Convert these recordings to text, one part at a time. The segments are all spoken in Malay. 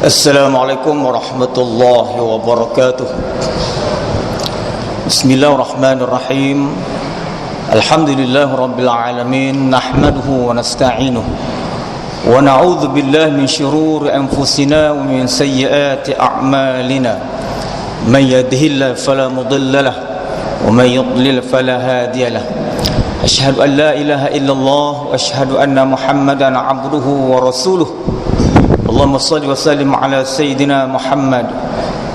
Assalamualaikum warahmatullahi wabarakatuh. Bismillahirrahmanirrahim. Alhamdulillahi rabbil alamin. Nahmaduhu wa nasta'inuhu wa na'udzu billahi min shururi anfusina wa min sayyiati a'malina. Man yahdihillahu fala mudilla lahu wa man yudlil fala hadiya lahu. Asyhadu an la ilaha illallah wa asyhadu anna Muhammadan 'abduhu wa rasuluh. Allahumma salli wa sallim ala sayyidina Muhammad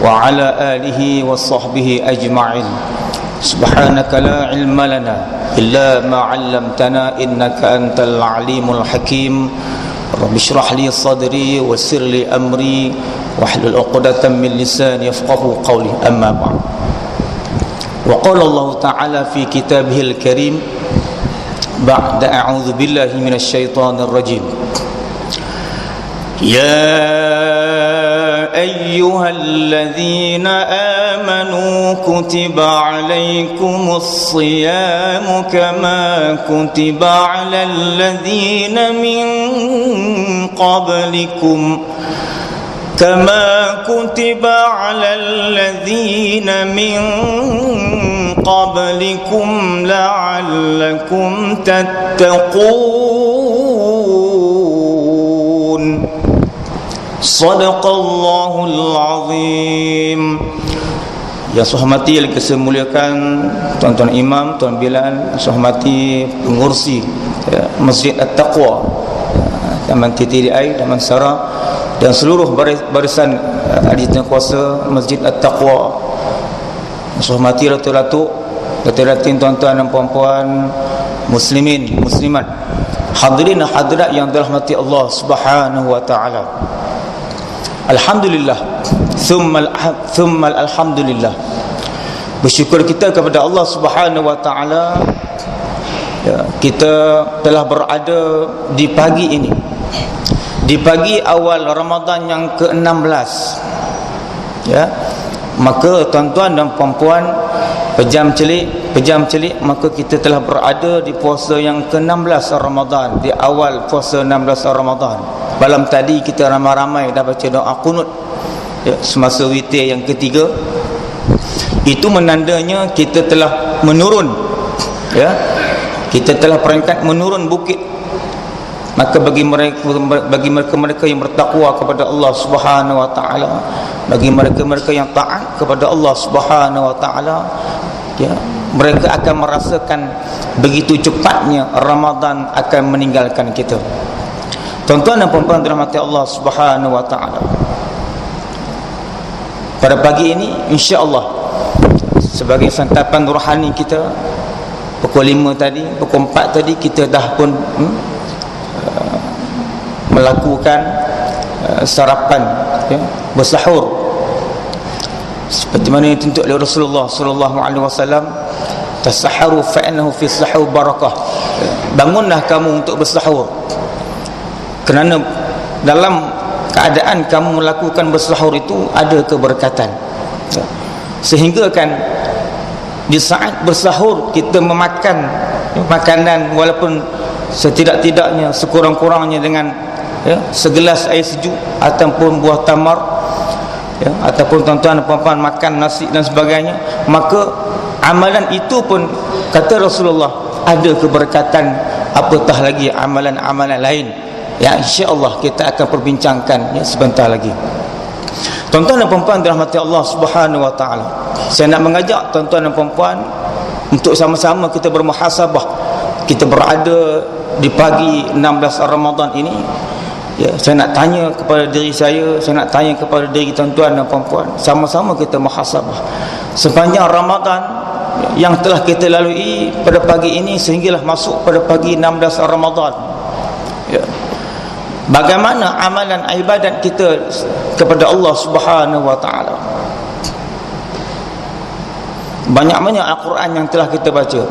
wa ala alihi wa sahbihi ajma'in. Subhanaka la ilma lana illa ma 'allamtana innaka antal alimul hakim. Rabbi shrah li sadri wa yassir li amri wahlul 'uqdatam min lisani yafqahu qawli. Amma ba'd. Wa qala Allah ta'ala fi kitabihil karim ba'da a'udzu billahi minasy syaithanir rajim. يا أيها الذين آمنوا كتب عليكم الصيام كما كتب على الذين من قبلكم لعلكم تتقون. Sadaqallahul azim. Yang saya hormati, yang saya muliakan tuan-tuan imam, tuan Bilal, saya hormati pengursi Masjid At-Taqwa, Taman TTDI, Taman Sara, dan seluruh barisan ahli kuasa Masjid At-Taqwa. Saya hormati ratu-ratu, datin-datin, tuan-tuan dan puan-puan, muslimin, muslimat, hadirin dan hadirat yang dirahmati Allah Subhanahu wa taala. Alhamdulillah, thumma alhamdulillah. Bersyukur kita kepada Allah Subhanahu wa taala, kita telah berada di pagi ini, di pagi awal Ramadan yang ke-16. Maka tuan-tuan dan puan-puan, pejam celik, maka kita telah berada di puasa yang ke-16 Ramadan, di awal puasa 16 Ramadan. Malam tadi kita ramai-ramai dah baca doa qunut semasa witir yang ketiga. Itu menandanya kita telah menurun, kita telah peringkat menurun bukit. Maka bagi mereka yang bertakwa kepada Allah Subhanahu wa taala, bagi mereka yang taat kepada Allah Subhanahu wa taala, mereka akan merasakan begitu cepatnya Ramadan akan meninggalkan kita. Tuan-tuan dan puan-puan dirahmati Allah Subhanahu wa taala, pada pagi ini insya-Allah sebagai santapan rohani kita, pukul 5 tadi, pukul 4 tadi kita dah pun melakukan sarapan, bersahur seperti mana yang dituntut oleh Rasulullah sallallahu alaihi wasallam. Tasahharu fa innahu fi sahur barakah. Bangunlah kamu untuk bersahur, kerana dalam keadaan kamu melakukan bersahur itu ada keberkatan. Sehingga kan di saat bersahur kita memakan makanan, walaupun setidak-tidaknya sekurang-kurangnya dengan segelas air sejuk ataupun buah tamar, ataupun tuan-tuan dan puan-puan makan nasi dan sebagainya, maka amalan itu pun kata Rasulullah ada keberkatan, apatah lagi amalan-amalan lain. Insya-Allah kita akan perbincangkan sebentar lagi. Tuan-tuan dan puan-puan dirahmati Allah Subhanahu wa taala, saya nak mengajak tuan-tuan dan puan-puan untuk sama-sama kita bermuhasabah. Kita berada di pagi 16 Ramadan ini. Saya nak tanya kepada diri saya nak tanya kepada diri tuan-tuan dan puan-puan, sama-sama kita muhasabah sepanjang Ramadan yang telah kita lalui pada pagi ini sehinggalah masuk pada pagi 16 Ramadan. Bagaimana amalan ibadat kita kepada Allah Subhanahu wa taala? Banyak-banyak Al-Quran yang telah kita baca,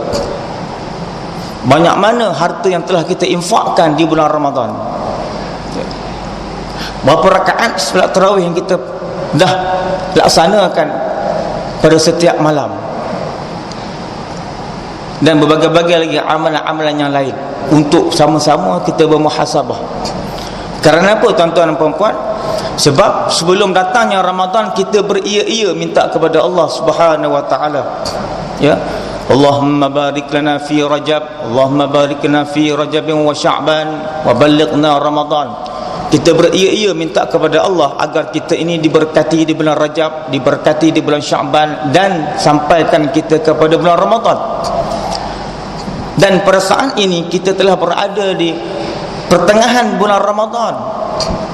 banyak mana harta yang telah kita infakkan di bulan Ramadan. Berapa rakaat solat tarawih yang kita dah laksanakan pada setiap malam, dan berbagai-bagai lagi amalan-amalan yang lain, untuk sama-sama kita bermuhasabah. Kerana apa tuan-tuan dan puan-puan? Sebab sebelum datangnya Ramadan kita beria-ia minta kepada Allah Subhanahu wa taala. Ya. Allahumma barik lana fi Rajab, Allahumma barik lana fi Rajab wa Sya'ban wa ballighna Ramadan. Kita beria-ia minta kepada Allah agar kita ini diberkati di bulan Rajab, diberkati di bulan Sya'ban, dan sampaikan kita kepada bulan Ramadan. Dan pada saat ini kita telah berada di pertengahan bulan Ramadan.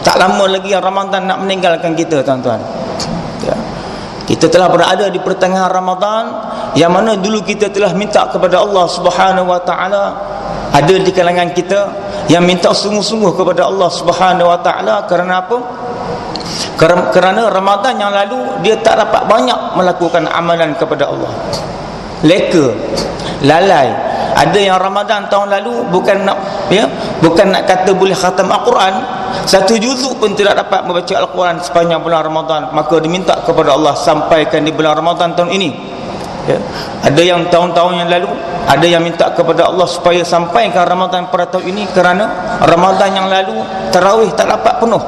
Tak lama lagi Ramadan nak meninggalkan kita, tuan-tuan. Ya. Kita telah berada di pertengahan Ramadan, yang mana dulu kita telah minta kepada Allah Subhanahu wa taala. Ada di kalangan kita yang minta sungguh-sungguh kepada Allah Subhanahu wa taala. Kerana apa? Kerana Ramadan yang lalu dia tak dapat banyak melakukan amalan kepada Allah. Leka, lalai. Ada yang Ramadan tahun lalu bukan nak kata boleh khatam Al-Quran, satu juzuk pun tidak dapat membaca Al-Quran sepanjang bulan Ramadan, maka diminta kepada Allah sampaikan di bulan Ramadan tahun ini. Ya. Ada yang tahun-tahun yang lalu, ada yang minta kepada Allah supaya sampaikan Ramadan pada tahun ini, kerana Ramadan yang lalu tarawih tak dapat penuh.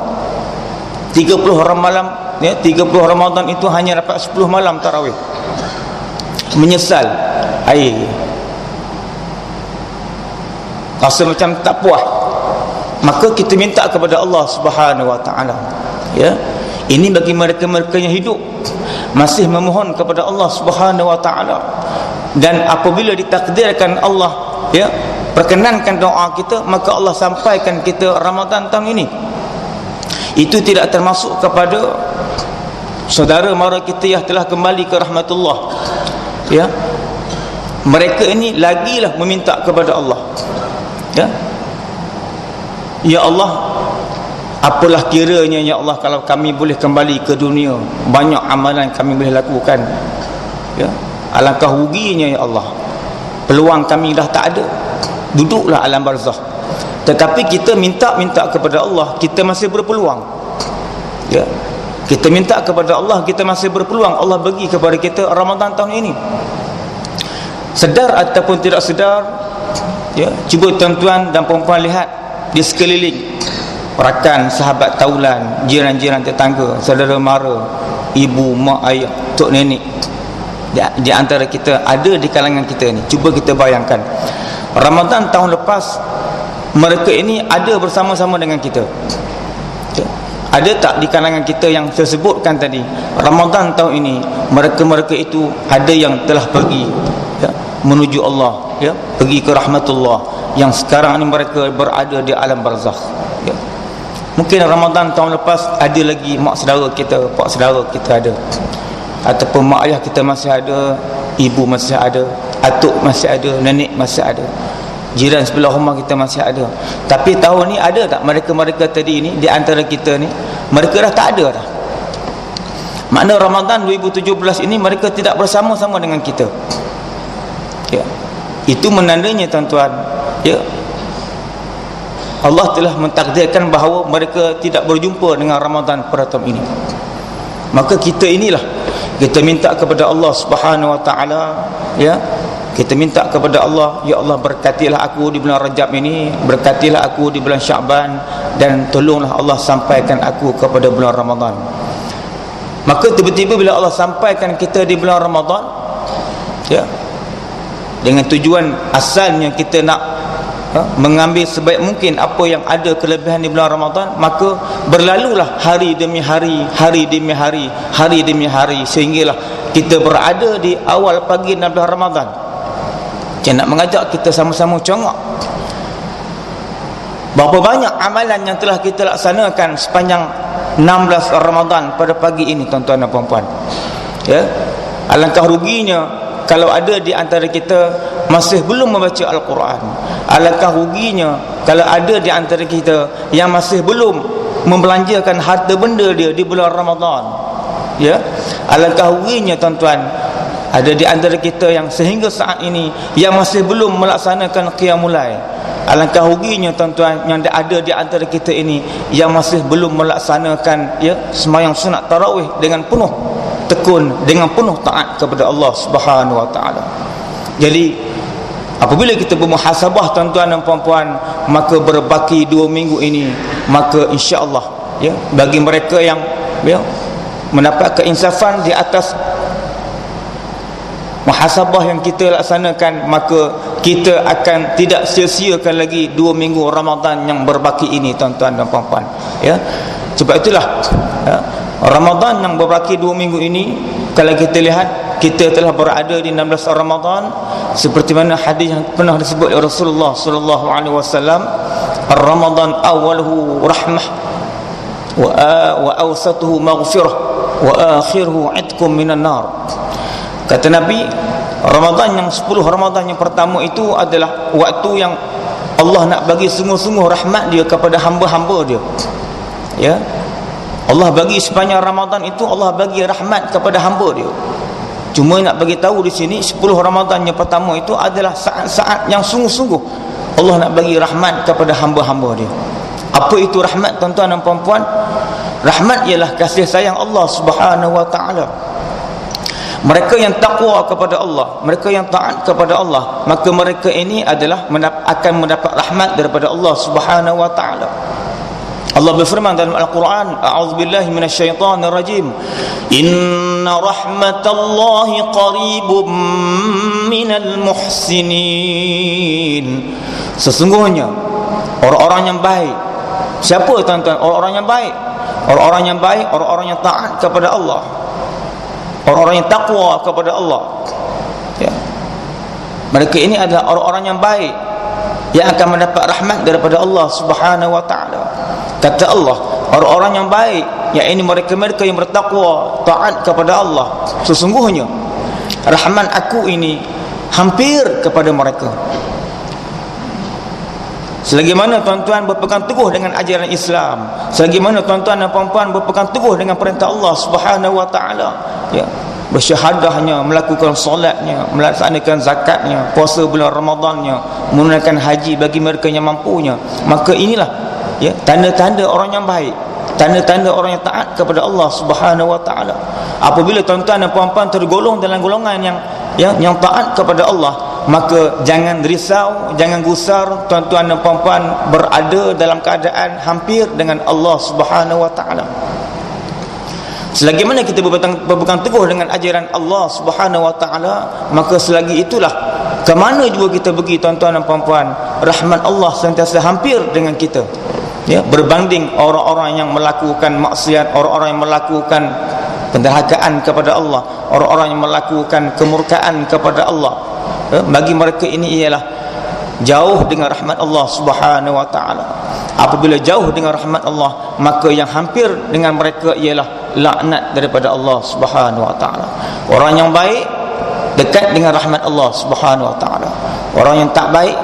30 malam, ya, 30 Ramadan itu hanya dapat 10 malam tarawih. Menyesal, rasa macam tak puas. Maka kita minta kepada Allah Subhanahu wa taala. Ya. Ini bagi mereka-mereka yang hidup masih memohon kepada Allah Subhanahu wa taala. Dan apabila ditakdirkan Allah, ya, perkenankan doa kita, maka Allah sampaikan kita Ramadan tahun ini. Itu tidak termasuk kepada saudara mara kita yang telah kembali ke rahmatullah. Ya. Mereka ini lagilah meminta kepada Allah. Ya. Ya Allah, apalah kiranya ya Allah kalau kami boleh kembali ke dunia, banyak amalan kami boleh lakukan. Ya. Alangkah ruginya ya Allah, peluang kami dah tak ada, duduklah alam barzakh. Tetapi kita minta kepada Allah, kita masih berpeluang. Ya. Kita minta kepada Allah, kita masih berpeluang. Allah bagi kepada kita Ramadan tahun ini. Sedar ataupun tidak sedar, ya, cuba tuan-tuan dan puan-puan lihat di sekeliling, rakan, sahabat taulan, jiran-jiran tetangga, saudara mara, ibu, mak, ayah, tok nenek, di antara kita, ada di kalangan kita ni. Cuba kita bayangkan, Ramadan tahun lepas mereka ini ada bersama-sama dengan kita. Ada tak di kalangan kita yang saya sebutkan tadi, Ramadan tahun ini mereka-mereka itu ada yang telah pergi, ya, menuju Allah, ya, pergi ke rahmatullah, yang sekarang ini mereka berada di alam barzakh. Ya. Mungkin Ramadan tahun lepas ada lagi mak saudara kita, pak saudara kita ada, ataupun mak ayah kita masih ada, ibu masih ada, atuk masih ada, nenek masih ada, jiran sebelah rumah kita masih ada. Tapi tahun ni ada tak mereka-mereka tadi ni di antara kita ni? Mereka dah tak ada dah. Makna Ramadan 2017 ini mereka tidak bersama-sama dengan kita. Ya. Itu menandanya tuan-tuan, ya, Allah telah mentakdirkan bahawa mereka tidak berjumpa dengan Ramadan pada tahun ini. Maka kita inilah, kita minta kepada Allah Subhanahu wa taala, ya, kita minta kepada Allah, ya Allah berkatilah aku di bulan Rajab ini, berkatilah aku di bulan Sya'ban, dan tolonglah Allah sampaikan aku kepada bulan Ramadan. Maka tiba-tiba bila Allah sampaikan kita di bulan Ramadan, ya, dengan tujuan asalnya kita nak mengambil sebaik mungkin apa yang ada kelebihan di bulan Ramadan, maka berlalulah hari demi hari, hari demi hari, hari demi hari, sehinggalah kita berada di awal pagi 16 Ramadan. Saya nak mengajak kita sama-sama congok berapa banyak amalan yang telah kita laksanakan sepanjang 16 Ramadan pada pagi ini, tuan-tuan dan puan-puan. Ya, alangkah ruginya kalau ada di antara kita masih belum membaca Al-Quran. Alangkah ruginya kalau ada di antara kita yang masih belum membelanjakan harta benda dia di bulan Ramadan. Ya, alangkah ruginya tuan-tuan, ada di antara kita yang sehingga saat ini yang masih belum melaksanakan qiyamul lail. Alangkah ruginya tuan-tuan yang ada di antara kita ini yang masih belum melaksanakan, ya, sembahyang sunat tarawih dengan penuh tekun, dengan penuh taat kepada Allah Subhanahu wa taala. Jadi Apabila kita bermuhasabah tuan-tuan dan puan-puan, maka berbaki 2 minggu ini, maka insya-Allah ya, bagi mereka yang ya, mendapat keinsafan di atas muhasabah yang kita laksanakan, maka kita akan tidak sia-siakan lagi 2 minggu Ramadan yang berbaki ini tuan-tuan dan puan-puan ya. Sebab itulah ya, Ramadan yang berbaki 2 minggu ini, kalau kita lihat kita telah berada di 16 Ramadan seperti mana hadis yang pernah disebut oleh Rasulullah sallallahu alaihi wasallam, Ramadan awaluhu rahmah wa awsatuhu maghfirah wa akhiruhu itqum minan nar. Kata Nabi, Ramadan yang 10 Ramadan yang pertama itu adalah waktu yang Allah nak bagi sungguh-sungguh rahmat dia kepada hamba-hamba dia ya. Allah bagi sepanjang Ramadan itu, Allah bagi rahmat kepada hamba dia. Cuma nak bagi tahu di sini 10 Ramadan yang pertama itu adalah saat-saat yang sungguh-sungguh Allah nak bagi rahmat kepada hamba-hamba dia. Apa itu rahmat tuan-tuan dan puan-puan? Rahmat ialah kasih sayang Allah Subhanahu wa taala. Mereka yang takwa kepada Allah, mereka yang taat kepada Allah, maka mereka ini adalah akan mendapat rahmat daripada Allah Subhanahu wa taala. Allah berfirman dalam Al-Quran, a'udzubillahi minasyaitonir rajim, inna rahmatallahi qaribum minal muhsinin. Sesungguhnya orang-orang yang baik. Siapa tuan-tuan orang-orang yang baik? Orang-orang yang baik, orang-orang yang taat kepada Allah, orang-orang yang takwa kepada Allah ya. Mereka ini adalah orang-orang yang baik yang akan mendapat rahmat daripada Allah Subhanahu wa taala. Kata Allah, orang-orang yang baik, yakni mereka-mereka yang bertakwa, taat kepada Allah, sesungguhnya rahmat aku ini hampir kepada mereka. Selagi mana tuan-tuan berpegang teguh dengan ajaran Islam, selagi mana tuan-tuan dan puan-puan berpegang teguh dengan perintah Allah Subhanahu wa taala ya, bersyahadahnya, melakukan solatnya, melaksanakan zakatnya, puasa bulan Ramadannya, menunaikan haji bagi mereka yang mampunya, maka inilah ya, tanda-tanda orang yang baik, tanda-tanda orang yang taat kepada Allah Subhanahu wa taala. Apabila tuan-tuan dan puan-puan tergolong dalam golongan yang taat kepada Allah, maka jangan risau, jangan gusar, tuan-tuan dan puan-puan berada dalam keadaan hampir dengan Allah Subhanahu wa taala. Selagi mana kita berpegang teguh dengan ajaran Allah Subhanahu wa taala, maka selagi itulah ke mana juga kita pergi tuan-tuan dan puan-puan, rahmat Allah sentiasa hampir dengan kita ya, berbanding orang-orang yang melakukan maksiat, orang-orang yang melakukan penderhakaan kepada Allah, orang-orang yang melakukan kemurkaan kepada Allah ya, bagi mereka ini ialah jauh dengan rahmat Allah Subhanahu wa taala. Apabila jauh dengan rahmat Allah, maka yang hampir dengan mereka ialah laknat daripada Allah Subhanahu wa taala. Orang yang baik dekat dengan rahmat Allah Subhanahu wa taala. Orang yang tak baik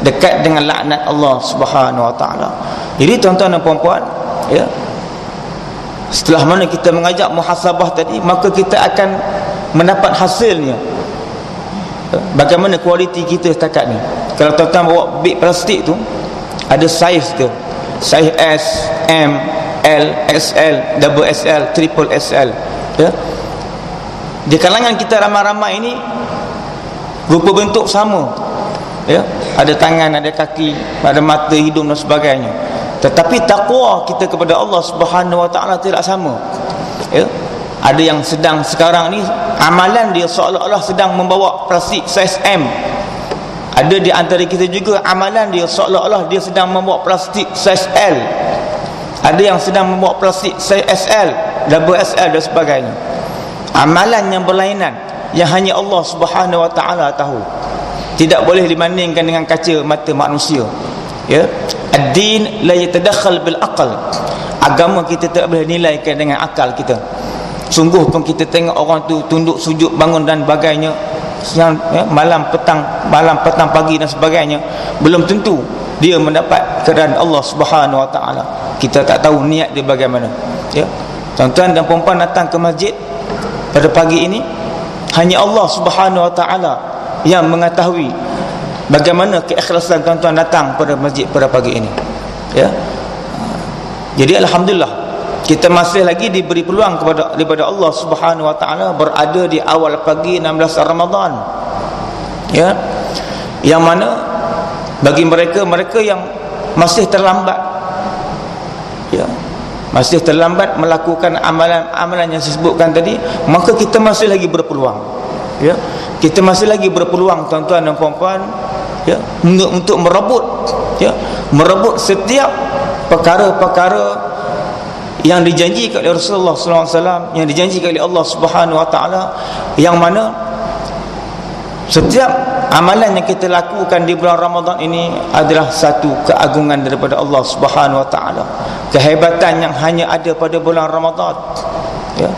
dekat dengan laknat Allah Subhanahu wa taala. Jadi tuan-tuan dan puan-puan ya, setelah mana kita mengajak muhasabah tadi, maka kita akan mendapat hasilnya. Bagaimana kualiti kita setakat ni. Kalau tuan-tuan bawa beg plastik tu, ada saiz dia, saiz S, M, L, XL, double XL, triple XL ya. Di kalangan kita ramai-ramai ini rupa bentuk sama ya, ada tangan, ada kaki, ada mata, hidung dan sebagainya, tetapi takwa kita kepada Allah Subhanahu wa taala tidak sama ya. Ada yang sedang sekarang ni amalan dia seolah-olah sedang membawa plastik saiz M. Ada di antara kita juga amalan dia seolah-olah dia sedang membawa plastik saiz L. Ada yang sedang membawa plastik saiz SL, double SL dan sebagainya. Amalan yang berlainan yang hanya Allah Subhanahu wa taala tahu. Tidak boleh dibandingkan dengan kaca mata manusia. Ya. Ad-din la yatadakhal bil aql. Agama kita tak boleh nilaikan dengan akal kita. Sungguh pun kita tengok orang tu tunduk sujud bangun dan bagainya siang ya, malam petang pagi dan sebagainya, belum tentu dia mendapat keridaan Allah Subhanahu wa taala. Kita tak tahu niat dia bagaimana ya. Tuan-tuan dan puan-puan datang ke masjid pada pagi ini, hanya Allah Subhanahu wa taala yang mengetahui bagaimana keikhlasan tuan-tuan datang pada masjid pada pagi ini ya. Jadi alhamdulillah kita masih lagi diberi peluang daripada Allah Subhanahu wa taala berada di awal pagi 16 Ramadan ya. yang mana bagi mereka yang masih terlambat, ya, masih terlambat melakukan amalan-amalan yang disebutkan tadi, maka kita masih lagi berpeluang, ya, kita masih lagi berpeluang tuan-tuan dan puan-puan, ya, untuk merebut setiap perkara-perkara yang dijanjikan oleh Rasulullah SAW, yang dijanjikan oleh Allah Subhanahu Wa Taala, yang mana setiap amalan yang kita lakukan di bulan Ramadan ini adalah satu keagungan daripada Allah Subhanahu Wa Taala, kehebatan yang hanya ada pada bulan Ramadan, ya.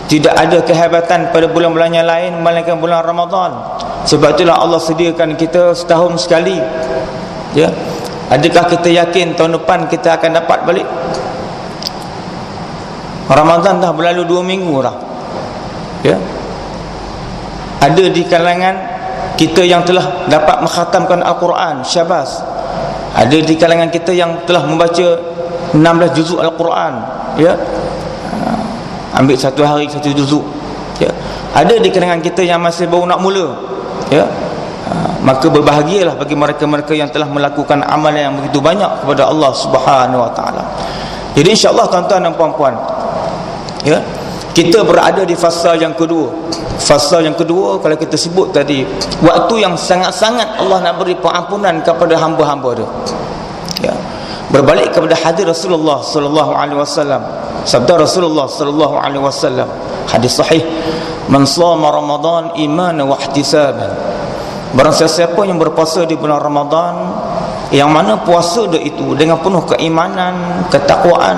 Tidak ada kehebatan pada bulan-bulan yang lain melainkan bulan Ramadan. Sebab itulah Allah sediakan kita setahun sekali, ya. Adakah kita yakin tahun depan kita akan dapat balik? Ramadan dah berlalu 2 minggu dah, ya. Ada di kalangan kita yang telah dapat mengkhatamkan Al-Quran, syabas. Ada di kalangan kita yang telah membaca 16 juzuk Al-Quran, ya. Ambil satu hari 1 juzuk, ya. Ada di kalangan kita yang masih baru nak mula, ya. Maka berbahagialah bagi mereka-mereka yang telah melakukan amalan yang begitu banyak kepada Allah Subhanahu Wa Taala. Jadi insya-Allah tuan-tuan dan puan-puan, ya, kita berada di fasa yang kedua. Fasa yang kedua, kalau kita sebut tadi, waktu yang sangat-sangat Allah nak beri pengampunan kepada hamba-hamba dia, ya. Berbalik kepada hadis Rasulullah sallallahu alaihi wasallam, sabda Rasulullah sallallahu alaihi wasallam, hadis sahih, man shama ramadan imanan wa ihtisaban, barang siapa yang berpuasa di bulan Ramadan, yang mana puasa dia itu dengan penuh keimanan, ketakwaan,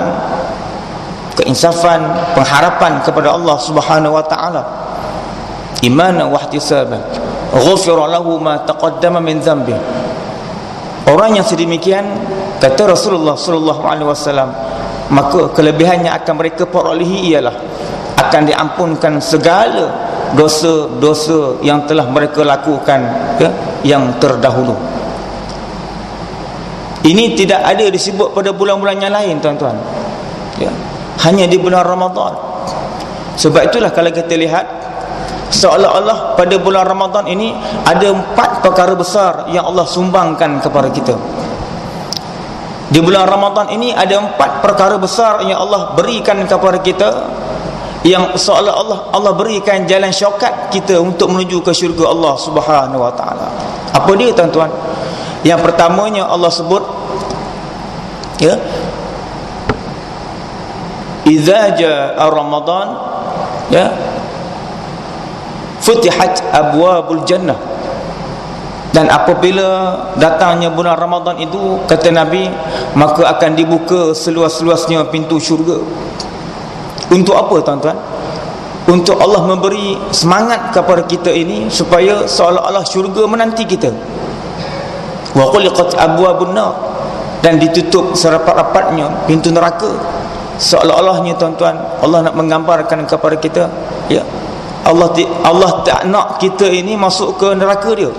keinsafan, pengharapan kepada Allah Subhanahu Wa Taala, imanan wa ihtisaban, ghufira lahu ma taqaddama min dhanbi. Orang yang sedemikian, kata Rasulullah sallallahu alaihi wasallam, maka kelebihannya akan mereka perolehi ialah akan diampunkan segala dosa-dosa yang telah mereka lakukan, ya, yang terdahulu. Ini tidak ada disebut pada bulan-bulan yang lain, tuan-tuan, ya, hanya di bulan Ramadan. Sebab itulah kalau kita lihat, seolah-olah pada bulan Ramadan ini ada 4 perkara besar yang Allah sumbangkan kepada kita. Di bulan Ramadan ini ada 4 perkara besar yang Allah berikan kepada kita, yang seolah-olah Allah berikan jalan syaukat kita untuk menuju ke syurga Allah Subhanahu Wa Taala. Apa dia, tuan-tuan? Yang pertamanya Allah sebut, ya, idza jaa Ramadan, ya, futihat abwabul jannah. Dan apabila datangnya bulan Ramadan itu, kata Nabi, maka akan dibuka seluas-luasnya pintu syurga. Untuk apa, tuan-tuan? Untuk Allah memberi semangat kepada kita ini supaya seolah-olah syurga menanti kita. Wa quliqat abwabun nar, dan ditutup serapat-rapatnya pintu neraka. Seolah-olahnya, tuan-tuan, Allah nak menggambarkan kepada kita, ya, Allah tak nak kita ini masuk ke neraka dia.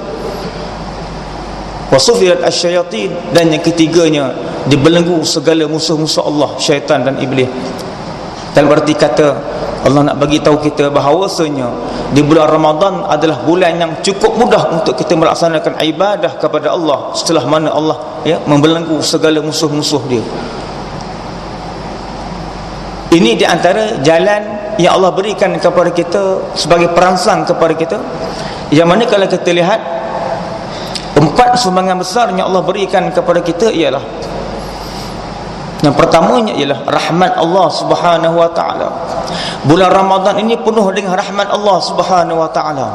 Wa sufirat asyayatin, dan yang ketiganya, dibelenggu segala musuh-musuh Allah, syaitan dan iblis. Dan berarti kata Allah nak bagi tahu kita bahawasanya di bulan Ramadan adalah bulan yang cukup mudah untuk kita melaksanakan ibadah kepada Allah, setelah mana Allah, ya, membelenggu segala musuh-musuh dia. Ini di antara jalan yang Allah berikan kepada kita sebagai perangsang kepada kita, yang mana kalau kita lihat 4 sumbangan besar yang Allah berikan kepada kita ialah, yang pertamanya ialah rahmat Allah Subhanahu Wa Taala. Bulan Ramadan ini penuh dengan rahmat Allah Subhanahu Wa Taala.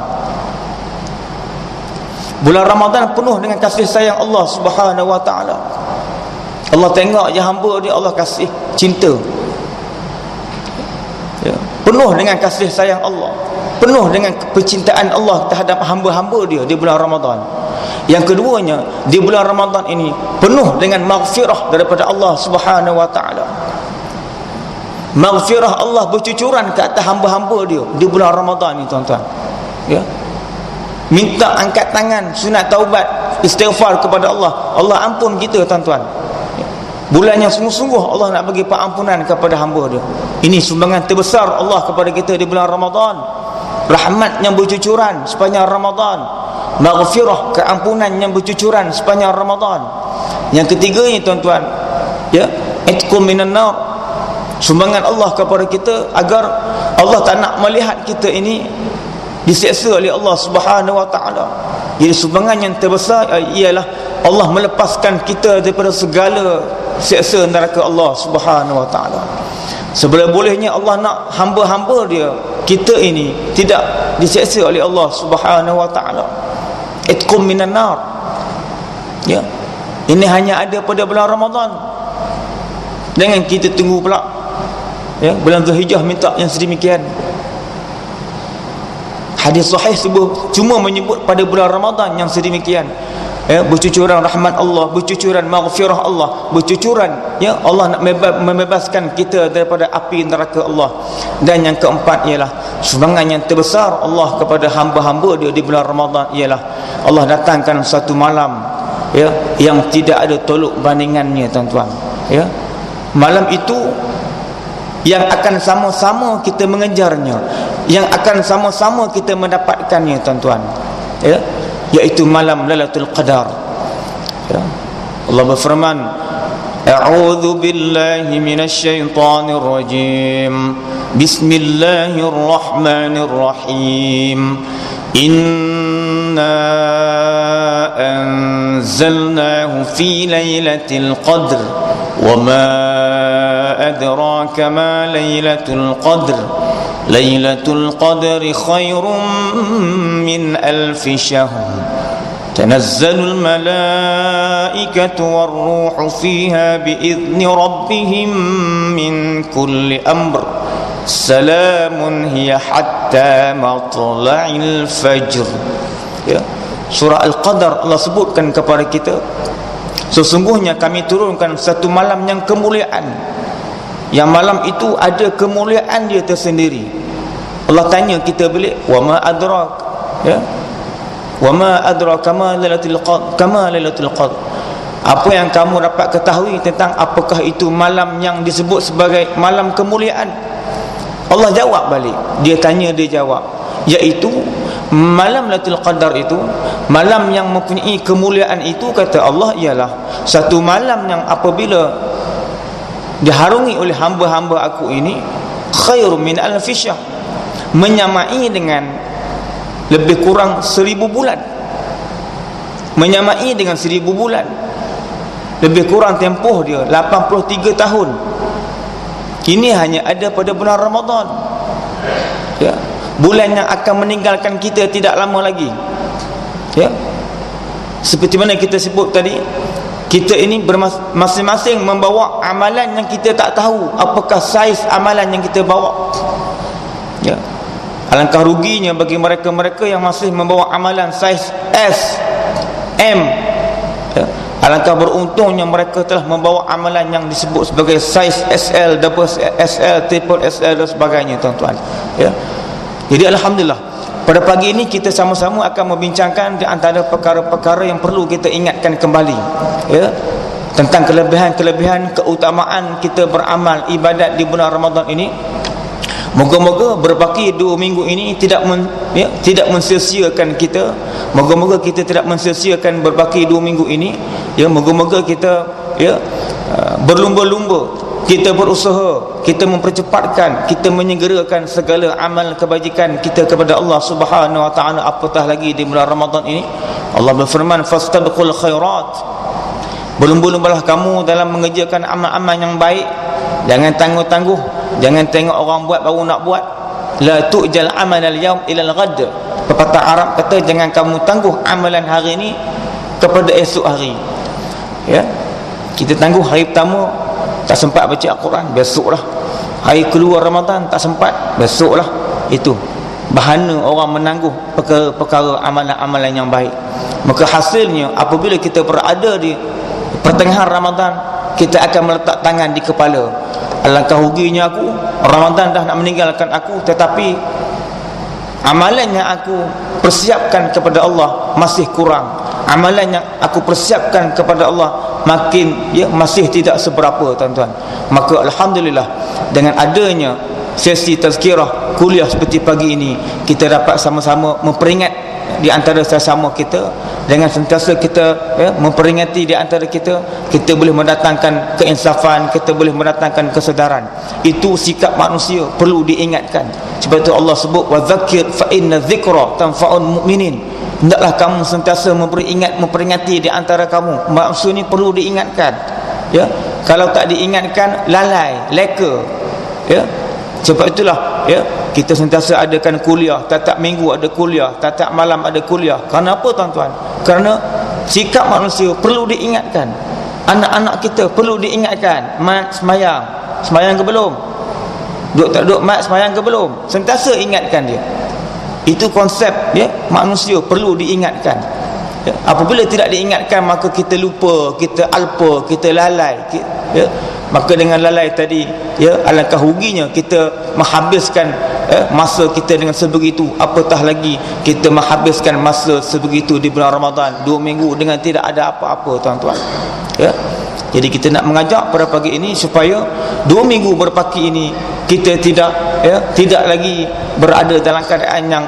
Bulan Ramadan penuh dengan kasih sayang Allah Subhanahu Wa Taala. Allah tengok je hamba dia, Allah kasih cinta, ya, penuh dengan kasih sayang Allah, penuh dengan kecintaan Allah terhadap hamba-hamba dia di bulan Ramadan. Yang keduanya, di bulan Ramadan ini penuh dengan maghfirah daripada Allah Subhanahu Wa Taala. Maghfirah Allah bercucuran ke atas hamba-hamba dia di bulan Ramadan ini, tuan-tuan, ya. Minta angkat tangan, sunat taubat, istighfar kepada Allah, Allah ampun kita, tuan-tuan. Bulan yang sungguh-sungguh Allah nak bagi pengampunan kepada hamba dia. Ini sumbangan terbesar Allah kepada kita di bulan Ramadan. Rahmat yang bercucuran sepanjang Ramadan, maghfirah, keampunan yang bercucuran sepanjang Ramadan. Yang ketiganya tuan-tuan, ya, itqum minan nar, sumbangan Allah kepada kita agar Allah tak nak melihat kita ini diseksa oleh Allah Subhanahu wa taala. Jadi sumbangan yang terbesar ialah Allah melepaskan kita daripada segala seksa neraka Allah Subhanahu wa taala. Seboleh-bolehnya Allah nak hamba-hamba dia, kita ini tidak diseksa oleh Allah Subhanahu wa taala. Itqum minan nar. Ya. Ini hanya ada pada bulan Ramadan. Jangan kita tunggu pula, ya, bulan Zulhijjah minta yang sedemikian. Hadis sahih cuma menyebut pada bulan Ramadan yang sedemikian. Ya, bercucuran rahmat Allah, bercucuran maghfirah Allah, bercucuran, ya, Allah nak membebaskan kita daripada api neraka Allah. Dan yang keempat ialah sumbangan yang terbesar Allah kepada hamba-hamba dia di bulan Ramadan ialah Allah datangkan satu malam, ya, yang tidak ada tolok bandingannya tuan-tuan. Ya, malam itu yang akan sama-sama kita mengejarnya, yang akan sama-sama kita mendapatkannya tuan-tuan, ya, iaitu malam Lailatul Qadar. Ya. Allah berfirman, a'udzu billahi minasy syaithanir rajim, bismillahirrahmanirrahim, inna anzalnahu fi lailatul qadr wa ma adraka ma lailatul qadr lailatul qadri khairum min alfi syahr tanazzalul malaikatu warruhu fiha biizni rabbihim min kulli amr salamun hiya hatta matla'il fajr. Ya, surah Al-Qadar Allah sebutkan kepada kita, sesungguhnya kami turunkan satu malam yang kemuliaan, yang malam itu ada kemuliaan dia tersendiri. Allah tanya kita balik, wa ma adrak, ya, wa ma adrak kama lailatul qadr, apa yang kamu dapat ketahui tentang apakah itu malam yang disebut sebagai malam kemuliaan? Allah jawab balik, dia tanya, dia jawab, iaitu malam Lailatul Qadar itu, malam yang mempunyai kemuliaan itu, kata Allah, ialah satu malam yang apabila diharungi oleh hamba-hamba aku ini, khairum min alfi syahr, menyamai dengan lebih kurang 1000 bulan, menyamai dengan 1000 bulan, lebih kurang tempoh dia 83 tahun. Ini hanya ada pada bulan Ramadan, ya, bulan yang akan meninggalkan kita tidak lama lagi. Ya, seperti mana kita sebut tadi, kita ini masing-masing membawa amalan yang kita tak tahu apakah saiz amalan yang kita bawa. Ya, alangkah ruginya bagi mereka-mereka yang masih membawa amalan saiz S, M. Ya, alangkah beruntungnya mereka telah membawa amalan yang disebut sebagai saiz SL, double SL, triple SL dan sebagainya tuan-tuan. Ya, jadi alhamdulillah, pada pagi ini kita sama-sama akan membincangkan di antara perkara-perkara yang perlu kita ingatkan kembali, ya, tentang kelebihan-kelebihan keutamaan kita beramal ibadat di bulan Ramadan ini. Moga-moga berbaki 2 minggu ini tidak mensia-siakan kita. Moga-moga kita tidak mensia-siakan berbaki 2 minggu ini. Ya, moga-moga kita, ya, berlumba-lumba, kita berusaha, kita mempercepatkan, kita menyegerakan segala amal kebajikan kita kepada Allah Subhanahu wa taala, apatah lagi di bulan Ramadan ini. Allah berfirman, fastabiqul khairat, berlumba-lumbalah kamu dalam mengerjakan amal-amal yang baik. Jangan tangguh-tangguh, jangan tengok orang buat baru nak buat. La tu'jal amal al-yawm ila al-ghad. Pepatah Arab kata, jangan kamu tangguh amalan hari ini kepada esok hari. Ya, kita tangguh hari pertama tak sempat baca Al-Quran, besoklah. Hari keluar Ramadan tak sempat, besoklah. Itu bahana orang menangguh perkara amalan-amalan yang baik. Maka hasilnya apabila kita berada di pertengahan Ramadan, kita akan meletak tangan di kepala. Alangkah ruginya aku, Ramadan dah nak meninggalkan aku, tetapi amalan yang aku persiapkan kepada Allah masih kurang. Amalan yang aku persiapkan kepada Allah masih tidak seberapa tuan-tuan. Maka alhamdulillah, dengan adanya sesi tazkirah kuliah seperti pagi ini, kita dapat sama-sama memperingat, di antara sesama kita, dengan sentiasa kita memperingati di antara kita, kita boleh mendatangkan keinsafan, kita boleh mendatangkan kesedaran. Itu sikap manusia perlu diingatkan. Sebab itu Allah sebut wadzakir fa inna dzikra tanfa'ul mu'minin. Hendaklah kamu sentiasa memperingati di antara kamu. Maksud ni perlu diingatkan. Ya, kalau tak diingatkan lalai, leka. Ya, sebab itulah kita sentiasa adakan kuliah, tiap minggu ada kuliah, tiap malam ada kuliah. Kenapa tuan-tuan? Kerana sikap manusia perlu diingatkan. Anak-anak kita perlu diingatkan. Mat semayang ke belum? Duduk tak duduk mat semayang ke belum? Sentiasa ingatkan dia. Itu konsep manusia perlu diingatkan. Apabila tidak diingatkan, maka kita lupa, kita alpa, kita lalai. Maka dengan lalai tadi, alangkah ruginya kita menghabiskan masa kita dengan sebegitu. Apatah lagi kita menghabiskan masa sebegitu di bulan Ramadan 2 minggu dengan tidak ada apa-apa, tuan-tuan. Jadi kita nak mengajak pada pagi ini supaya 2 minggu berpaki ini kita tidak lagi berada dalam keadaan yang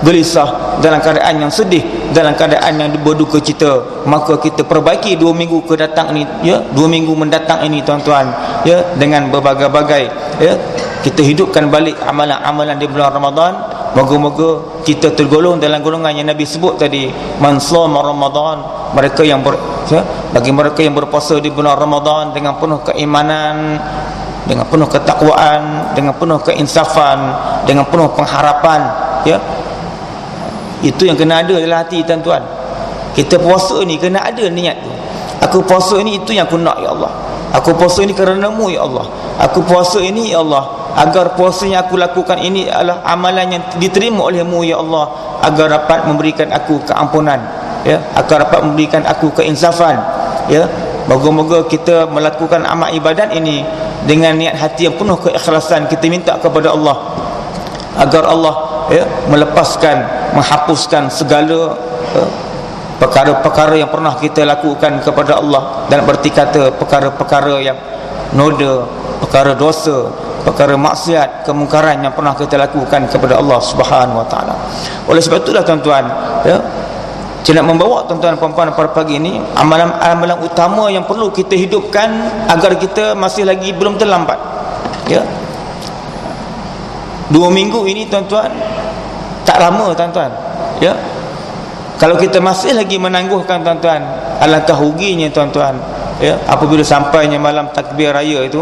gelisah, dalam keadaan yang sedih, dalam keadaan yang berduka cita. Maka kita perbaiki 2 minggu kedatang ini, 2 minggu mendatang ini, tuan-tuan, dengan berbagai-bagai kita hidupkan balik amalan-amalan di bulan Ramadan. Moga-moga kita tergolong dalam golongan yang Nabi sebut tadi, man shoma Ramadan, mereka yang bagi mereka yang berpuasa di bulan Ramadan dengan penuh keimanan, dengan penuh ketakwaan, dengan penuh keinsafan, dengan penuh pengharapan. Itu yang kena ada dalam hati, tuan-tuan. Kita puasa ni kena ada niat tu. Aku puasa ini, itu yang aku nak, ya Allah. Aku puasa ini kerana-Mu, ya Allah. Aku puasa ini, ya Allah, agar puasa yang aku lakukan ini adalah amalan yang diterima oleh-Mu, ya Allah, agar dapat memberikan aku keampunan, agar dapat memberikan aku keinsafan. Moga-moga kita melakukan amal ibadat ini dengan niat hati yang penuh keikhlasan. Kita minta kepada Allah agar Allah melepaskan, menghapuskan segala perkara-perkara yang pernah kita lakukan kepada Allah, dan berarti kata perkara-perkara yang noda, perkara dosa, perkara maksiat, kemungkaran yang pernah kita lakukan kepada Allah Subhanahu Wa Taala. Oleh sebab itulah, tuan-tuan, saya nak membawa tuan-tuan dan puan-puan pada pagi ini amalan-amalan utama yang perlu kita hidupkan agar kita masih lagi belum terlambat. 2 minggu ini, tuan-tuan, tak lama, tuan-tuan. Kalau kita masih lagi menangguhkan, tuan-tuan, alangkah ruginya, tuan-tuan. Apabila sampainya malam takbir raya itu,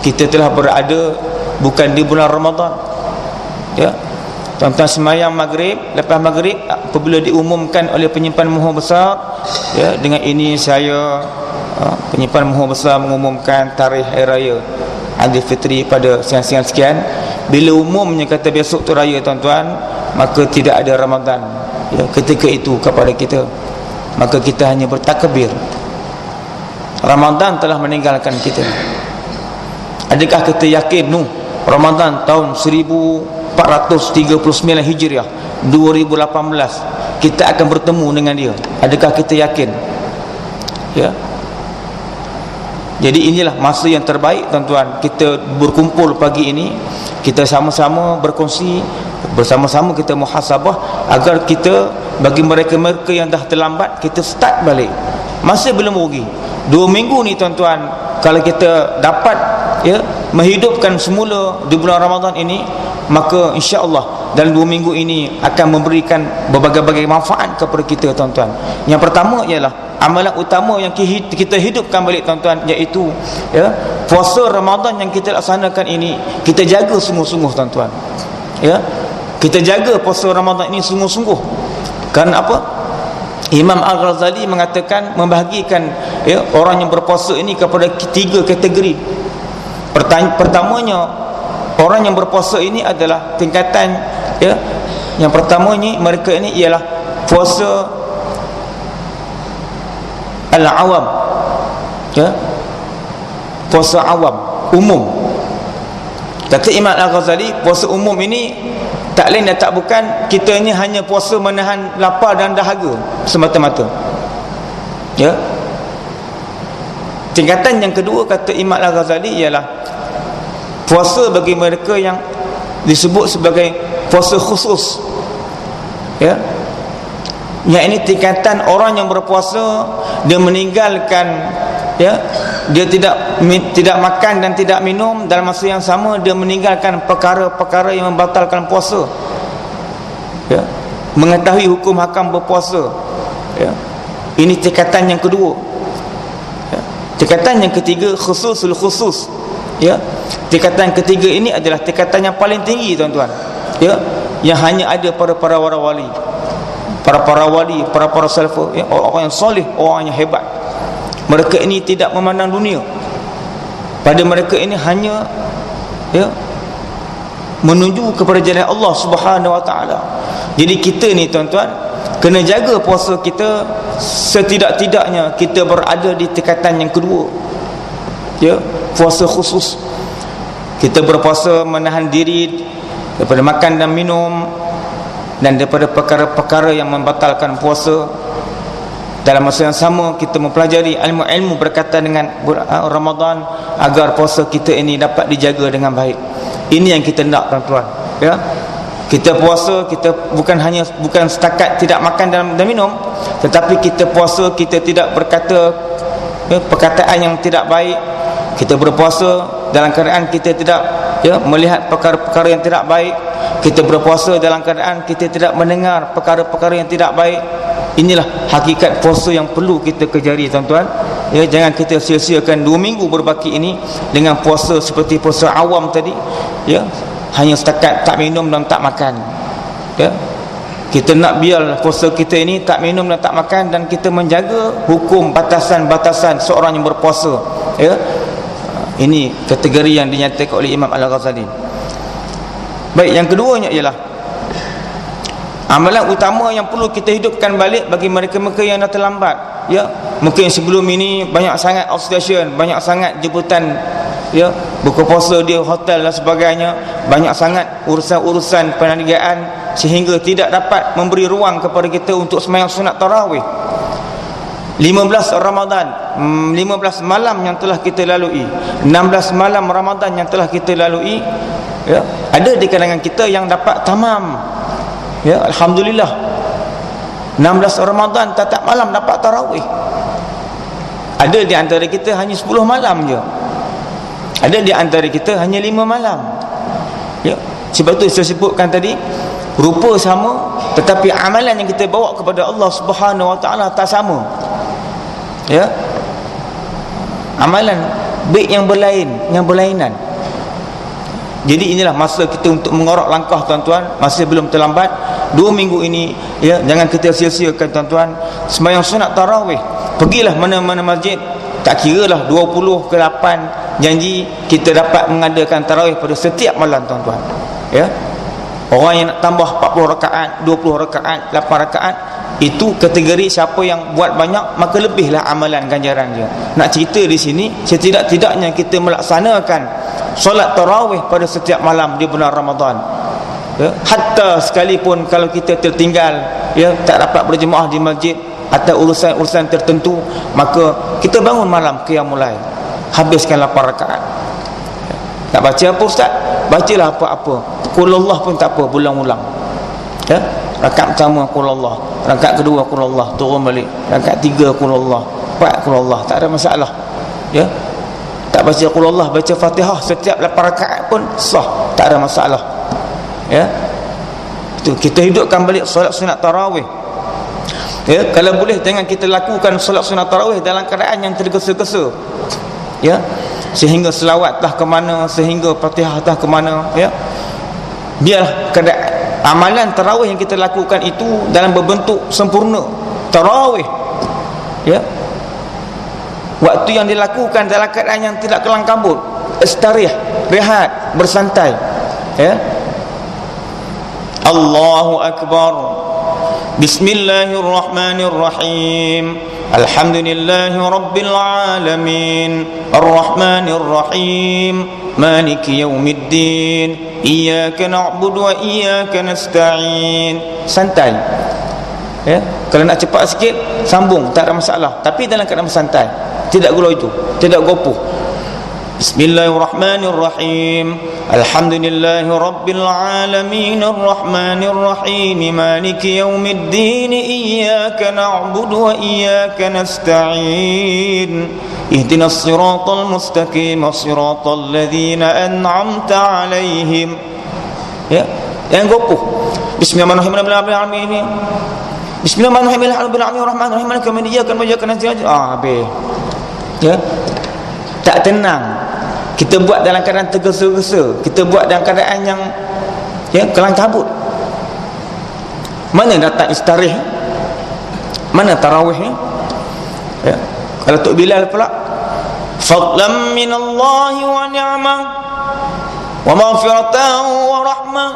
kita telah berada bukan di bulan Ramadan. Tuan-tuan semayang maghrib, lepas maghrib apabila diumumkan oleh penyimpan muhur besar, dengan ini saya penyimpan muhur besar mengumumkan tarikh hari raya Aidilfitri pada sekian-sekian. Bila umumnya kata besok tu raya, tuan-tuan, maka tidak ada Ramadan ketika itu kepada kita. Maka kita hanya bertakbir, Ramadan telah meninggalkan kita. Adakah kita yakin Ramadan tahun 1439 Hijriah 2018 kita akan bertemu dengan dia? Adakah kita yakin? Jadi inilah masa yang terbaik, tuan-tuan, kita berkumpul pagi ini, kita sama-sama berkongsi, bersama-sama kita muhasabah, agar kita, bagi mereka-mereka yang dah terlambat, kita start balik. Masih belum rugi 2 minggu ni, tuan-tuan. Kalau kita dapat menghidupkan semula di bulan Ramadan ini, maka insya-Allah dalam 2 minggu ini akan memberikan berbagai-bagai manfaat kepada kita, tuan-tuan. Yang pertama ialah amalan utama yang kita hidupkan balik, tuan-tuan, iaitu puasa Ramadan yang kita laksanakan ini, kita jaga sungguh-sungguh, tuan-tuan. Kita jaga puasa Ramadan ini sungguh-sungguh. Kerana apa? Imam Al-Ghazali mengatakan, membahagikan orang yang berpuasa ini kepada 3 kategori. Pertamanya, orang yang berpuasa ini adalah tingkatan yang pertamanya, mereka ini ialah puasa al-awam, puasa awam, umum. Kata Imam Al-Ghazali, puasa umum ini tak lain dan tak bukan, kita ini hanya puasa menahan lapar dan dahaga semata-mata. Tingkatan yang kedua, kata Imam Al-Ghazali, ialah puasa bagi mereka yang disebut sebagai puasa khusus. Yang ini tingkatan orang yang berpuasa, dia meninggalkan, ya, dia tidak makan dan tidak minum, dalam masa yang sama dia meninggalkan perkara-perkara yang membatalkan puasa, ya, mengetahui hukum hakam berpuasa, ya. Ini tingkatan yang kedua, ya. Tingkatan yang ketiga khususul khusus, ya. Tingkatan ketiga ini adalah tingkatan yang paling tinggi, tuan-tuan, ya, yang hanya ada pada para wali, para wali, para salafah, ya, orang yang soleh, orang yang hebat. Mereka ini tidak memandang dunia. Pada mereka ini hanya, ya, menuju kepada jalan Allah Subhanahu wa taala. Jadi kita ni, tuan-tuan, kena jaga puasa kita, setidak-tidaknya kita berada di tingkatan yang kedua, ya, puasa khusus. Kita berpuasa menahan diri daripada makan dan minum dan daripada perkara-perkara yang membatalkan puasa. Dalam masa yang sama kita mempelajari ilmu-ilmu berkaitan dengan Ramadan agar puasa kita ini dapat dijaga dengan baik. Ini yang kita nak, tuan-tuan, ya. Kita puasa, kita bukan setakat tidak makan dan minum, tetapi kita puasa, kita tidak berkata, ya, perkataan yang tidak baik. Kita berpuasa dalam keadaan kita tidak, ya, melihat perkara-perkara yang tidak baik. Kita berpuasa dalam keadaan kita tidak mendengar perkara-perkara yang tidak baik. Inilah hakikat puasa yang perlu kita kejari, tuan-tuan, ya. Jangan kita sia-siakan 2 minggu berbaki ini dengan puasa seperti puasa awam tadi, ya, hanya setakat tak minum dan tak makan, ya. Kita nak biar puasa kita ini tak minum dan tak makan, dan kita menjaga hukum batasan-batasan seorang yang berpuasa, ya. Ini kategori yang dinyatakan oleh Imam Al-Ghazali. Baik, yang keduanya ialah amalan utama yang perlu kita hidupkan balik bagi mereka-mereka yang dah terlambat, ya. Mungkin sebelum ini banyak sangat outstation, banyak sangat jemputan, ya, buka puasa di hotel dan sebagainya, banyak sangat urusan-urusan perniagaan, sehingga tidak dapat memberi ruang kepada kita untuk sembahyang sunat tarawih. 15 Ramadan, 15 malam yang telah kita lalui, 16 malam Ramadan yang telah kita lalui, ya, ada di kalangan kita yang dapat tamam, ya, alhamdulillah, 16 Ramadan tak malam dapat tarawih. Ada di antara kita hanya 10 malam je. Ada di antara kita hanya 5 malam, ya. Sebab tu saya sebutkan tadi, rupa sama tetapi amalan yang kita bawa kepada Allah Subhanahu wa taala tak sama, ya. Amalan baik yang berlainan. Jadi inilah masa kita untuk mengorak langkah, tuan-tuan. Masih belum terlambat. 2 minggu ini, ya, jangan kita sia-siakan, tuan-tuan. Sembahyang sunat tarawih, pergilah mana-mana masjid, tak kiralah 20 ke 8, janji kita dapat mengadakan tarawih pada setiap malam, tuan-tuan, ya. Orang yang nak tambah 40 rakaat, 20 rakaat, 8 rakaat, itu kategori siapa yang buat banyak, maka lebihlah amalan ganjaran dia. Nak cerita di sini, setidak-tidaknya kita melaksanakan solat tarawih pada setiap malam di bulan Ramadan, ya. Hatta sekalipun kalau kita tertinggal, ya, tak dapat berjemaah di masjid atau urusan-urusan tertentu, maka kita bangun malam qiyamul lail, habiskan 8 rakaat. Nak baca apa, ustaz? Bacalah apa-apa, qul Allah pun tak apa, ulang-ulang, ya. Rakaat pertama qul Allah, rakaat kedua qul Allah, turun balik, rakaat 3 qul Allah, 4 qul Allah, tak ada masalah, ya. Tak baca qul Allah, baca Fatihah setiap 8 rakaat pun sah, tak ada masalah, ya. Itu kita hidupkan balik solat sunat tarawih, ya. Kalau boleh jangan kita lakukan solat sunat tarawih dalam keadaan yang tergesa-gesa, ya, sehingga selawat tah ke mana, sehingga Fatihah tah ke mana, ya. Biar amalan tarawih yang kita lakukan itu dalam berbentuk sempurna, tarawih, ya. Waktu yang dilakukan dalam keadaan yang tidak kelang kabut, istirah, rehat, bersantai, ya. Allahu Akbar, Bismillahirrahmanirrahim, Alhamdulillahi Rabbil Alamin, Ar-Rahmanirrahim, Maliki Yawmiddin, Iyyaka na'budu wa iyyaka nasta'in. Santai, ya. Kalau nak cepat sikit, sambung, tak ada masalah, tapi dalam keadaan bersantai, tidak gula itu, tidak gopoh, Bismillahirrahmanirrahim. Alhamdulillahi rabbil alamin arrahmanir rahim maliki yaumiddin iyyaka na'budu wa iyyaka nasta'in ihdinas siratal mustaqim siratal ladzina an'amta 'alaihim. Ya, yang gopoh. Bismillahirrahmanirrahim. Bismillahirrahmanirrahim. Alhamdulillahirrahmanirrahim. Maliki yaumiddin iyyaka na'budu wa iyyaka nasta'in. Habis. Ya. Tak tenang. Kita buat dalam keadaan tergesa-gesa, kita buat dalam keadaan yang kelang kabut. Mana datang istarih? Mana tarawih? Ya. Kalau Tok Bilal pula, fadlan minallahi wa ni'mah wa maghfiratan wa rahmah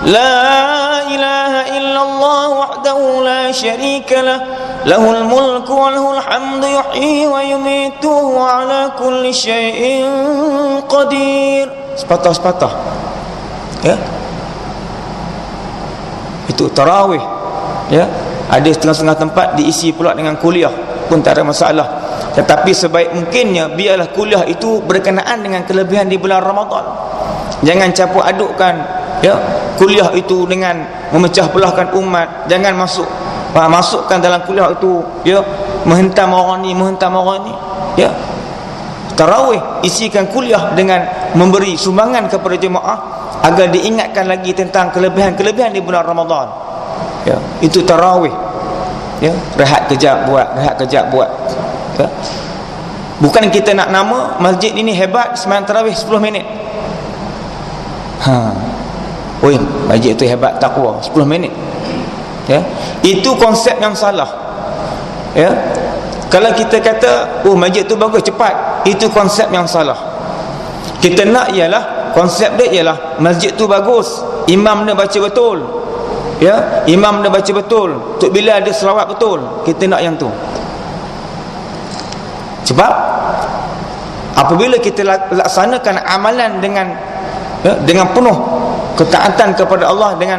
la ilaha illallah wahdahu la syarika lah lahul mulku wa lahul hamdu yuhyi wa yumitu wa ala kulli syai'in qadir. Sepatah-sepatah. Ya. Itu tarawih. Ya. Ada setengah-setengah tempat diisi pula dengan kuliah pun tak ada masalah. Tetapi sebaik mungkinnya biarlah kuliah itu berkenaan dengan kelebihan di bulan Ramadan. Jangan campur adukkan kuliah itu dengan memecah belahkan umat. Jangan masukkan dalam kuliah itu menghentam orang ni, tarawih isikan kuliah dengan memberi sumbangan kepada jemaah agar diingatkan lagi tentang kelebihan-kelebihan di bulan Ramadan. Itu tarawih. Rehat kejap buat. Bukan kita nak nama masjid ini hebat sembahyang tarawih 10 minit. Oi, masjid itu hebat takwa 10 minit. Itu konsep yang salah. Kalau kita kata masjid tu bagus cepat, itu konsep yang salah. Kita nak konsep dia ialah masjid tu bagus, imam dia baca betul. Imam dia baca betul, Tok Bilal dia selawat betul. Kita nak yang tu. Sebab apabila kita laksanakan amalan dengan penuh ketaatan kepada Allah, dengan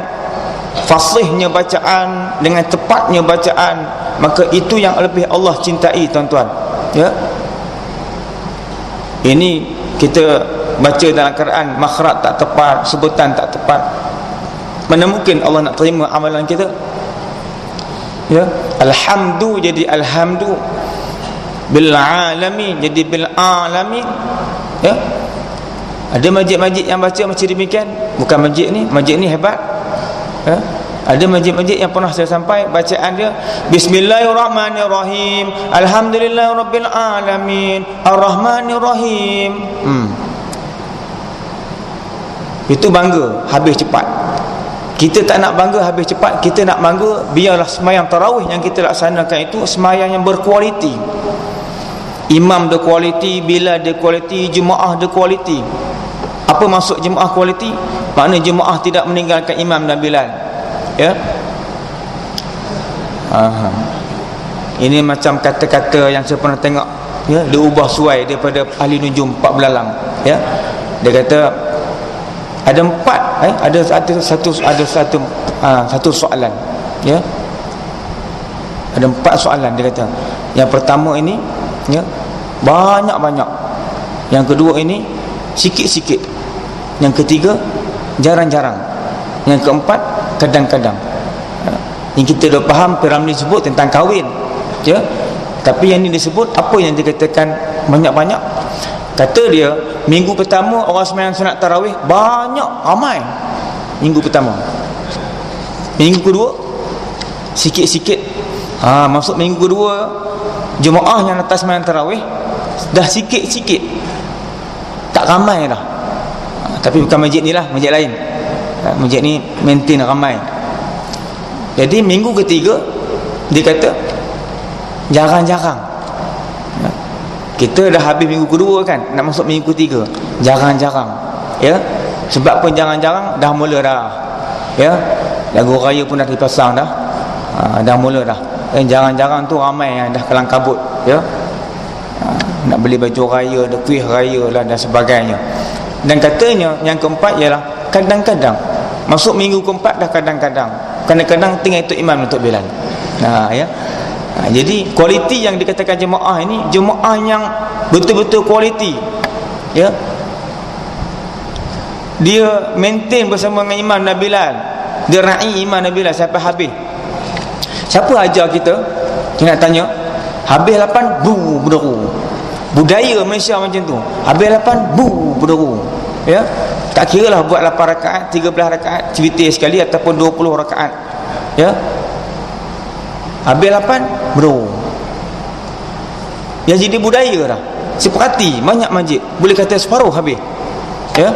fasihnya bacaan, dengan tepatnya bacaan, maka itu yang lebih Allah cintai, tuan-tuan. Ini kita baca dalam Quran makhraj tak tepat, sebutan tak tepat, mana mungkin Allah nak terima amalan kita? Alhamdu jadi alhamdu, bil alamin jadi bil alamin. Ada masjid-masjid yang baca macam demikian. Bukan masjid ni hebat. Ada masjid-masjid yang pernah saya sampai bacaan dia Bismillahirrahmanirrahim Alhamdulillahirabbil alamin Arrahmanirrahim. Itu bangga habis cepat. Kita tak nak bangga habis cepat. Kita nak bangga biarlah sembahyang tarawih yang kita laksanakan itu sembahyang yang berkualiti. Imam dia kualiti, Bilal dia kualiti, jemaah dia kualiti. Apa maksud jemaah kualiti? Makna jemaah tidak meninggalkan imam dan Bilal. Ini macam kata-kata yang saya pernah tengok, dia ubah suai daripada ahli nujum 4 belalang. Dia kata ada 4, ada satu soalan. Ada 4 soalan dia kata. Yang pertama ini banyak-banyak. Yang kedua ini sikit-sikit. Yang ketiga jarang-jarang. Yang keempat kadang-kadang. Yang kita dah faham Piramli sebut tentang kahwin, tapi yang ni disebut apa yang dikatakan banyak-banyak. Kata dia minggu pertama orang sembahyang sunat tarawih banyak, ramai. Minggu pertama. Minggu kedua sikit-sikit. Masuk minggu kedua jemaah yang atas sembahyang tarawih dah sikit-sikit, tak ramai dah. Tapi bukan masjid ni lah, masjid lain. Masjid ni maintain ramai. Jadi minggu ketiga dia kata jarang-jarang. Kita dah habis minggu kedua kan, nak masuk minggu ketiga, jarang-jarang. Sebab pun jarang-jarang dah mula dah. Lagu raya pun dah dipasang dah. Dah mula dah. Jarang-jarang tu ramai yang dah kelang kabut. Nak beli baju raya, ada kuih raya lah dan sebagainya. Dan katanya yang keempat ialah kadang-kadang. Masuk minggu keempat dah kadang-kadang. Kadang-kadang tinggal itu imam untuk Bilal. Jadi kualiti yang dikatakan jemaah ini, jemaah yang betul-betul kualiti. Ya, dia maintain bersama dengan Imam dan Bilal, dia ra'i Imam dan Bilal sampai habis. Siapa ajar kita? Kita nak tanya. Habis 8 berderu. Budaya Malaysia macam tu. Habis 8 berderu. Ya, tak kira lah buat 8 rakaat, 13 rakaat witir sekali ataupun 20 rakaat. Ya, habis 8 berderu. Ya, jadi budaya dah. Seperti banyak masjid boleh kata separuh habis. Ya,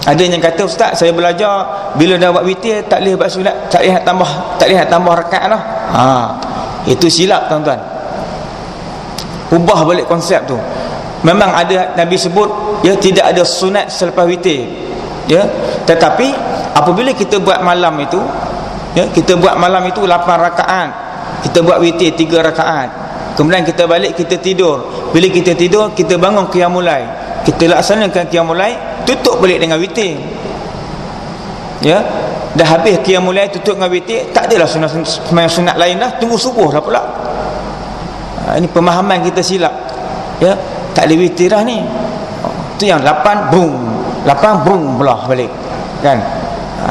ada yang kata, ustaz saya belajar bila dah buat witir tak boleh buat solat, tak boleh tambah rakaat dah. Itu silap tuan-tuan. Ubah balik konsep tu. Memang ada Nabi sebut, ya, tidak ada sunat selepas witir. Ya, tetapi apabila kita buat malam itu, ya, kita buat malam itu 8 rakaat, kita buat witir 3 rakaat, kemudian kita balik, kita tidur. Bila kita tidur, kita bangun qiyamul lail, kita laksanakan qiyamul lail, tutup balik dengan witir. Ya, dah habis qiyamul lail, tutup dengan witir, tak adalah sunat lain dah, tunggu subuh dah pula. Ini pemahaman kita silap. Ya, tak ada witir dah ni. Tu yang 8 belah balik kan.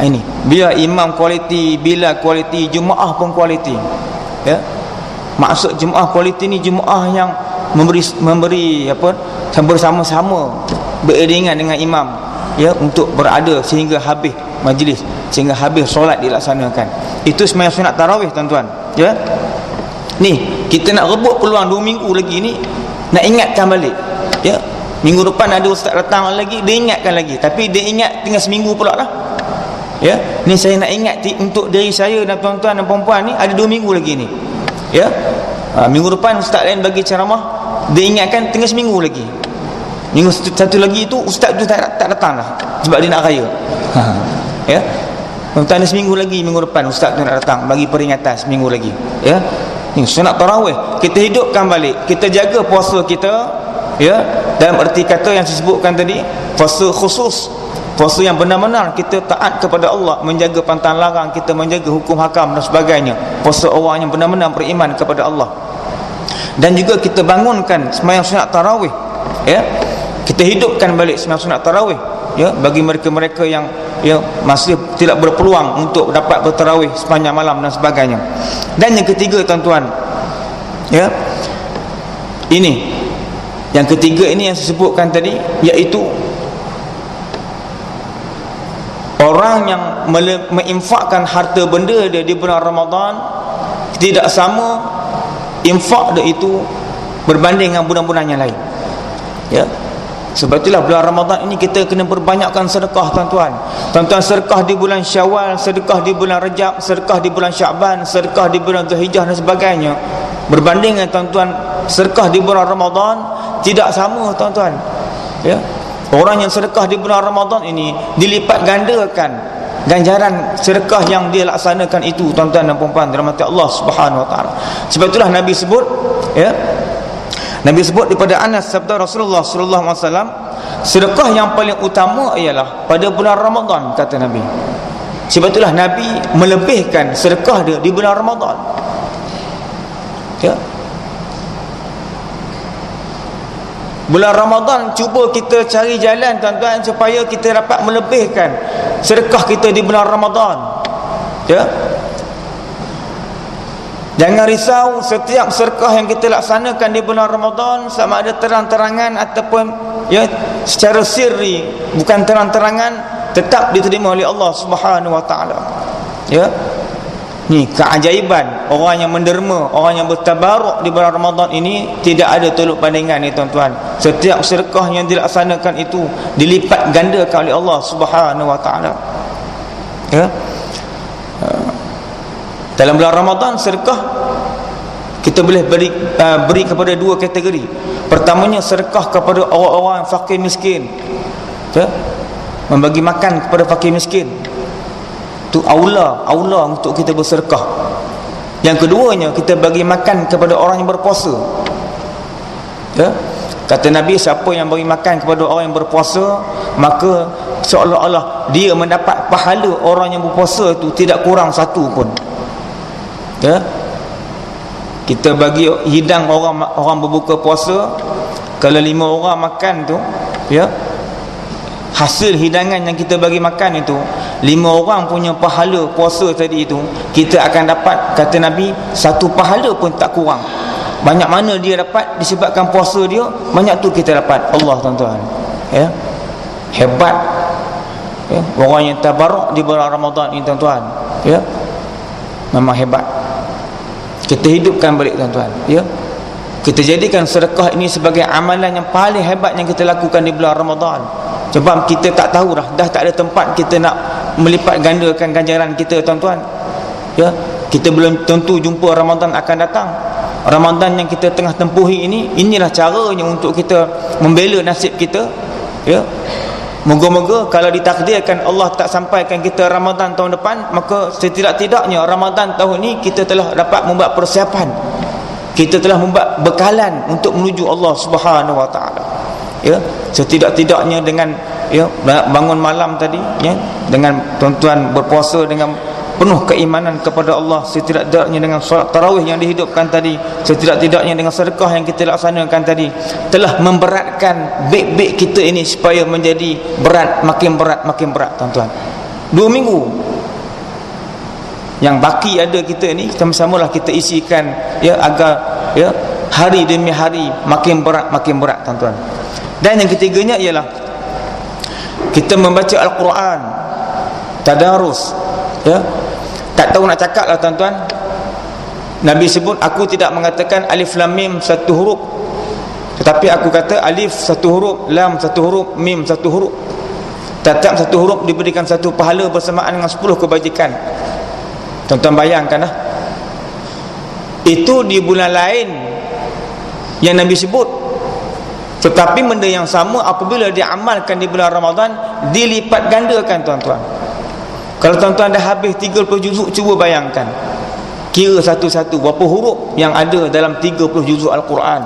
Ini biar imam kualiti, bila kualiti, jemaah pun kualiti. Ya, maksud jemaah kualiti ni jemaah yang memberi apa, bersama-sama beriringan dengan imam, ya, untuk berada sehingga habis majlis, sehingga habis solat dilaksanakan. Itu sembahyang sunat tarawih tuan-tuan. Ya, ni kita nak rebut peluang 2 minggu lagi ni, nak ingatkan balik. Ya, minggu depan ada ustaz datang lagi, dia ingatkan lagi, tapi dia ingat tinggal seminggu pula lah. Ya, ni saya nak ingat untuk diri saya dan tuan-tuan dan puan-puan ni, ada 2 minggu lagi ni. Ya, minggu depan ustaz lain bagi ceramah, dia ingatkan tinggal seminggu lagi. Minggu satu lagi itu ustaz tu tak datang dah sebab dia nak raya. Ya, tuan-tuan, ada seminggu lagi, minggu depan ustaz tu nak datang bagi peringatan seminggu lagi. Ya, ni sunat tarawih kita hidupkan balik, kita jaga puasa kita. Ya, dalam erti kata yang disebutkan tadi, puasa khusus, puasa yang benar-benar kita taat kepada Allah, menjaga pantang larang, kita menjaga hukum hakam dan sebagainya. Puasa orang yang benar-benar beriman kepada Allah. Dan juga kita bangunkan sembahyang sunat tarawih. Ya, kita hidupkan balik sembahyang sunat tarawih, ya, bagi mereka-mereka yang, ya, masih tidak berpeluang untuk dapat bertarawih sepanjang malam dan sebagainya. Dan yang ketiga tuan-tuan, ya, ini yang ketiga ini yang saya sebutkan tadi, iaitu orang yang menginfakkan harta benda dia di bulan Ramadan tidak sama infak dia itu berbanding dengan bulan-bulan yang lain. Ya, sebab itulah bulan Ramadan ini kita kena berbanyakkan sedekah tuan-tuan. Tuan-tuan, sedekah di bulan Syawal, sedekah di bulan Rejab, sedekah di bulan Sya'ban, sedekah di bulan Zulhijjah dan sebagainya, berbanding dengan tuan-tuan sedekah di bulan Ramadan tidak sama tuan-tuan. Ya, orang yang sedekah di bulan Ramadan ini dilipat gandakan ganjaran sedekah yang dia laksanakan itu tuan-tuan dan puan-puan dirahmati Allah Subhanahu wa taala. Sebab itulah Nabi sebut, ya, Nabi sebut daripada Anas, sabda Rasulullah sallallahu alaihi wasallam, sedekah yang paling utama ialah pada bulan Ramadan, kata Nabi. Sebab itulah Nabi melebihkan sedekah dia di bulan Ramadan. Ya, bulan Ramadan cuba kita cari jalan tuan-tuan supaya kita dapat melebihkan sedekah kita di bulan Ramadan. Ya, jangan risau, setiap sedekah yang kita laksanakan di bulan Ramadan, sama ada terang-terangan ataupun, ya, secara sirri, bukan terang-terangan, tetap diterima oleh Allah Subhanahu wa taala. Ya, ni keajaiban orang yang menderma, orang yang bertabaruk di bulan Ramadan ini, tidak ada tolak bandingan ni tuan-tuan. Setiap sedekah yang dilaksanakan itu dilipat gandakan oleh Allah Subhanahu wa taala. Ya, dalam bulan Ramadan sedekah kita boleh beri kepada 2 kategori. Pertamanya sedekah kepada orang-orang fakir miskin. Ya, membagi makan kepada fakir miskin, itu aula untuk kita bersedekah. Yang keduanya, kita bagi makan kepada orang yang berpuasa. Ya, kata Nabi, siapa yang bagi makan kepada orang yang berpuasa, maka seolah-olah dia mendapat pahala orang yang berpuasa itu tidak kurang satu pun. Ya, kita bagi hidang orang berbuka puasa, kalau 5 orang makan tu, ya, hasil hidangan yang kita bagi makan itu, 5 orang punya pahala puasa tadi itu, kita akan dapat, kata Nabi, 1 pahala pun tak kurang. Banyak mana dia dapat disebabkan puasa dia, banyak tu kita dapat. Allah, tuan-tuan, ya, hebat, ya, orang yang tabarruk di bulan Ramadan ini, tuan-tuan, ya, memang hebat. Kita hidupkan balik, tuan-tuan, ya. Kita jadikan sedekah ini sebagai amalan yang paling hebat yang kita lakukan di bulan Ramadan. Sebab kita tak tahu dah tak ada tempat kita nak melipat gandakan ganjaran kita, tuan-tuan, ya. Kita belum tentu jumpa Ramadan akan datang. Ramadan yang kita tengah tempuhi ini, inilah caranya untuk kita membela nasib kita, ya. Moga-moga kalau ditakdirkan Allah tak sampaikan kita Ramadan tahun depan, maka setidak-tidaknya Ramadan tahun ini kita telah dapat membuat persiapan, kita telah membuat bekalan untuk menuju Allah Subhanahu Wa Taala, ya. Setidak-tidaknya dengan, ya, bangun malam tadi, ya, dengan tuan-tuan berpuasa dengan penuh keimanan kepada Allah, setidak-tidaknya dengan solat tarawih yang dihidupkan tadi, setidak-tidaknya dengan sedekah yang kita laksanakan tadi, telah memberatkan beg-beg kita ini supaya menjadi berat, makin berat, tuan-tuan. 2 minggu yang baki ada kita ini, sama-samalah kita isikan, ya, agar, ya, hari demi hari makin berat, tuan-tuan. Dan yang ketiganya ialah kita membaca Al-Quran, tadarus, ya. Tak tahu nak cakap lah, tuan-tuan. Nabi sebut, aku tidak mengatakan alif lam mim 1 huruf, tetapi aku kata alif 1 huruf, lam 1 huruf, mim 1 huruf. Tiap 1 huruf diberikan 1 pahala bersamaan dengan 10 kebajikan. Tuan-tuan bayangkan lah, itu di bulan lain yang Nabi sebut, tetapi benda yang sama apabila diamalkan di bulan Ramadan dilipat gandakan, tuan-tuan. Kalau tuan-tuan dah habis 30 juzuk, cuba bayangkan, kira satu-satu berapa huruf yang ada dalam 30 juzuk Al-Quran,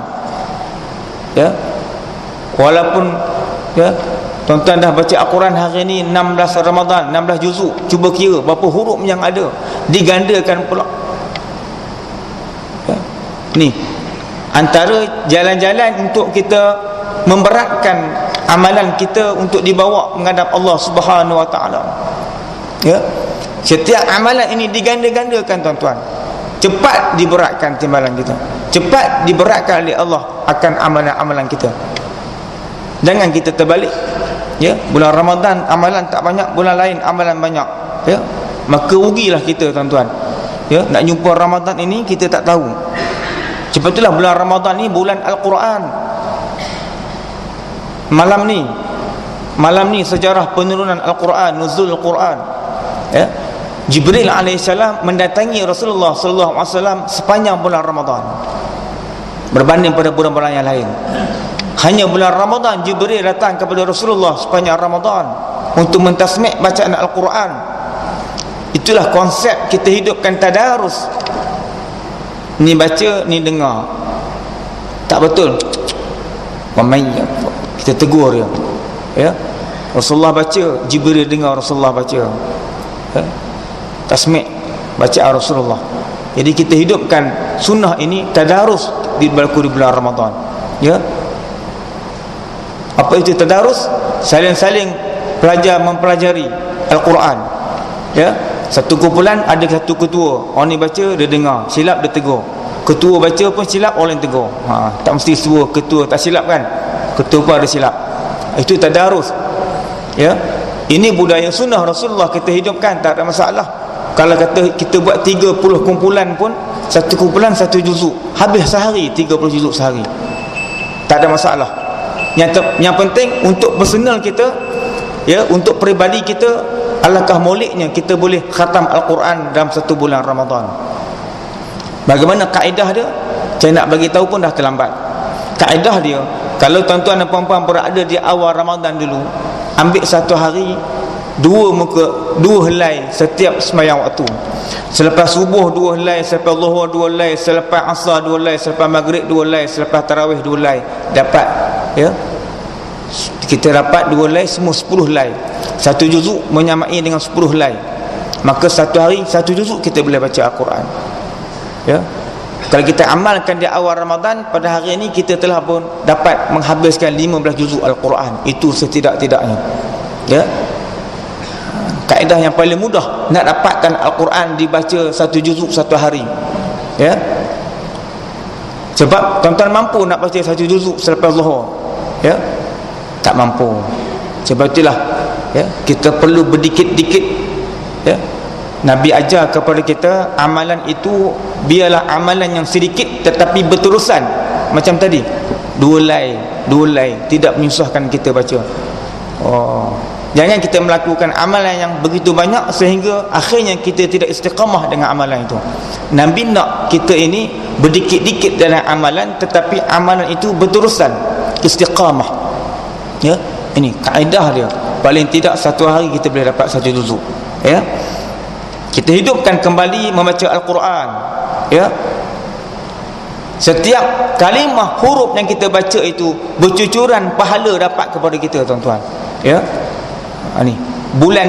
ya. Walaupun, ya, tuan-tuan dah baca Al-Quran hari ni 16 Ramadan, 16 juzuk, cuba kira berapa huruf yang ada, digandakan pula, ya. Ni antara jalan-jalan untuk kita memberatkan amalan kita untuk dibawa menghadap Allah Subhanahu Wa Taala, ya. Setiap amalan ini diganda-gandakan, tuan-tuan, cepat diberatkan timbalan kita, cepat diberatkan oleh Allah akan amalan-amalan kita. Jangan kita terbalik, ya. Bulan Ramadan amalan tak banyak, bulan lain amalan banyak, ya. Maka rugilah kita, tuan-tuan, ya. Nak jumpa Ramadan ini kita tak tahu. Sebab itulah bulan Ramadan ni bulan Al-Quran. Malam ni sejarah penurunan Al-Quran, nuzul Al-Quran, ya. Jibril alaihissalam mendatangi Rasulullah sallallahu alaihi wasallam sepanjang bulan Ramadan berbanding pada bulan-bulan yang lain. Hanya bulan Ramadan Jibril datang kepada Rasulullah sepanjang Ramadan untuk mentasmi' bacaan Al-Quran. Itulah konsep kita hidupkan tadarus. Ni baca, ni dengar. Tak betul, kita tegur dia, ya. Rasulullah baca, Jibril dengar Rasulullah baca, ya. Tasmi' bacaan Rasulullah. Jadi kita hidupkan sunnah ini, tadarus, di bulan Ramadan, ya. Apa itu tadarus? Saling-saling mempelajari Al-Quran, ya. Satu kumpulan ada satu ketua, orang ni baca, dia dengar, silap dia tegur. Ketua baca pun silap, orang lain tegur. Tak mesti semua ketua tak silap, kan? Ketua pun ada silap. Itu tadarus, ya. Ini budaya sunnah Rasulullah kita hidupkan, tak ada masalah. Kalau kata kita buat 30 kumpulan pun, satu kumpulan 1 juzuk, habis sehari 30 juzuk sehari, tak ada masalah. Yang penting untuk personal kita, ya, untuk peribadi kita, alangkah moleknya kita boleh khatam Al-Quran dalam 1 bulan Ramadan. Bagaimana kaedah dia? Saya nak bagi tahu pun dah terlambat. Kaedah dia, kalau tuan-tuan dan puan-puan berada di awal Ramadan dulu, ambil 1 hari 2 helai setiap sembahyang waktu. Selepas subuh 2 helai, selepas zuhur 2 helai, selepas asar 2 helai, selepas maghrib 2 helai, selepas tarawih 2 helai. Dapat, ya. Kita dapat 2 helai, semua 10 helai. 1 juzuk menyamai dengan 10 helai. Maka 1 hari 1 juzuk kita boleh baca Al-Quran, ya. Kalau kita amalkan di awal Ramadan, pada hari ini kita telah pun dapat menghabiskan 15 juzuk Al-Quran. Itu setidak-tidaknya. Ya. Kaedah yang paling mudah nak dapatkan Al-Quran dibaca 1 juzuk 1 hari. Ya. Sebab tuan-tuan mampu nak baca 1 juzuk selepas Zuhur. Ya. Tak mampu. Sebab itulah, ya, kita perlu berdikit-dikit. Ya. Nabi ajar kepada kita, amalan itu biarlah amalan yang sedikit tetapi berterusan. Macam tadi, 2 lay tidak menyusahkan kita baca. Jangan kita melakukan amalan yang begitu banyak sehingga akhirnya kita tidak istiqamah dengan amalan itu. Nabi nak kita ini berdikit-dikit dalam amalan, tetapi amalan itu berterusan, istiqamah. Ya, ini kaedah dia. Paling tidak 1 hari kita boleh dapat 1 juzuk. Ya. Kita hidupkan kembali membaca Al-Quran. Ya. Setiap kalimah huruf yang kita baca itu bercucuran pahala dapat kepada kita, tuan-tuan. Ya. Ini bulan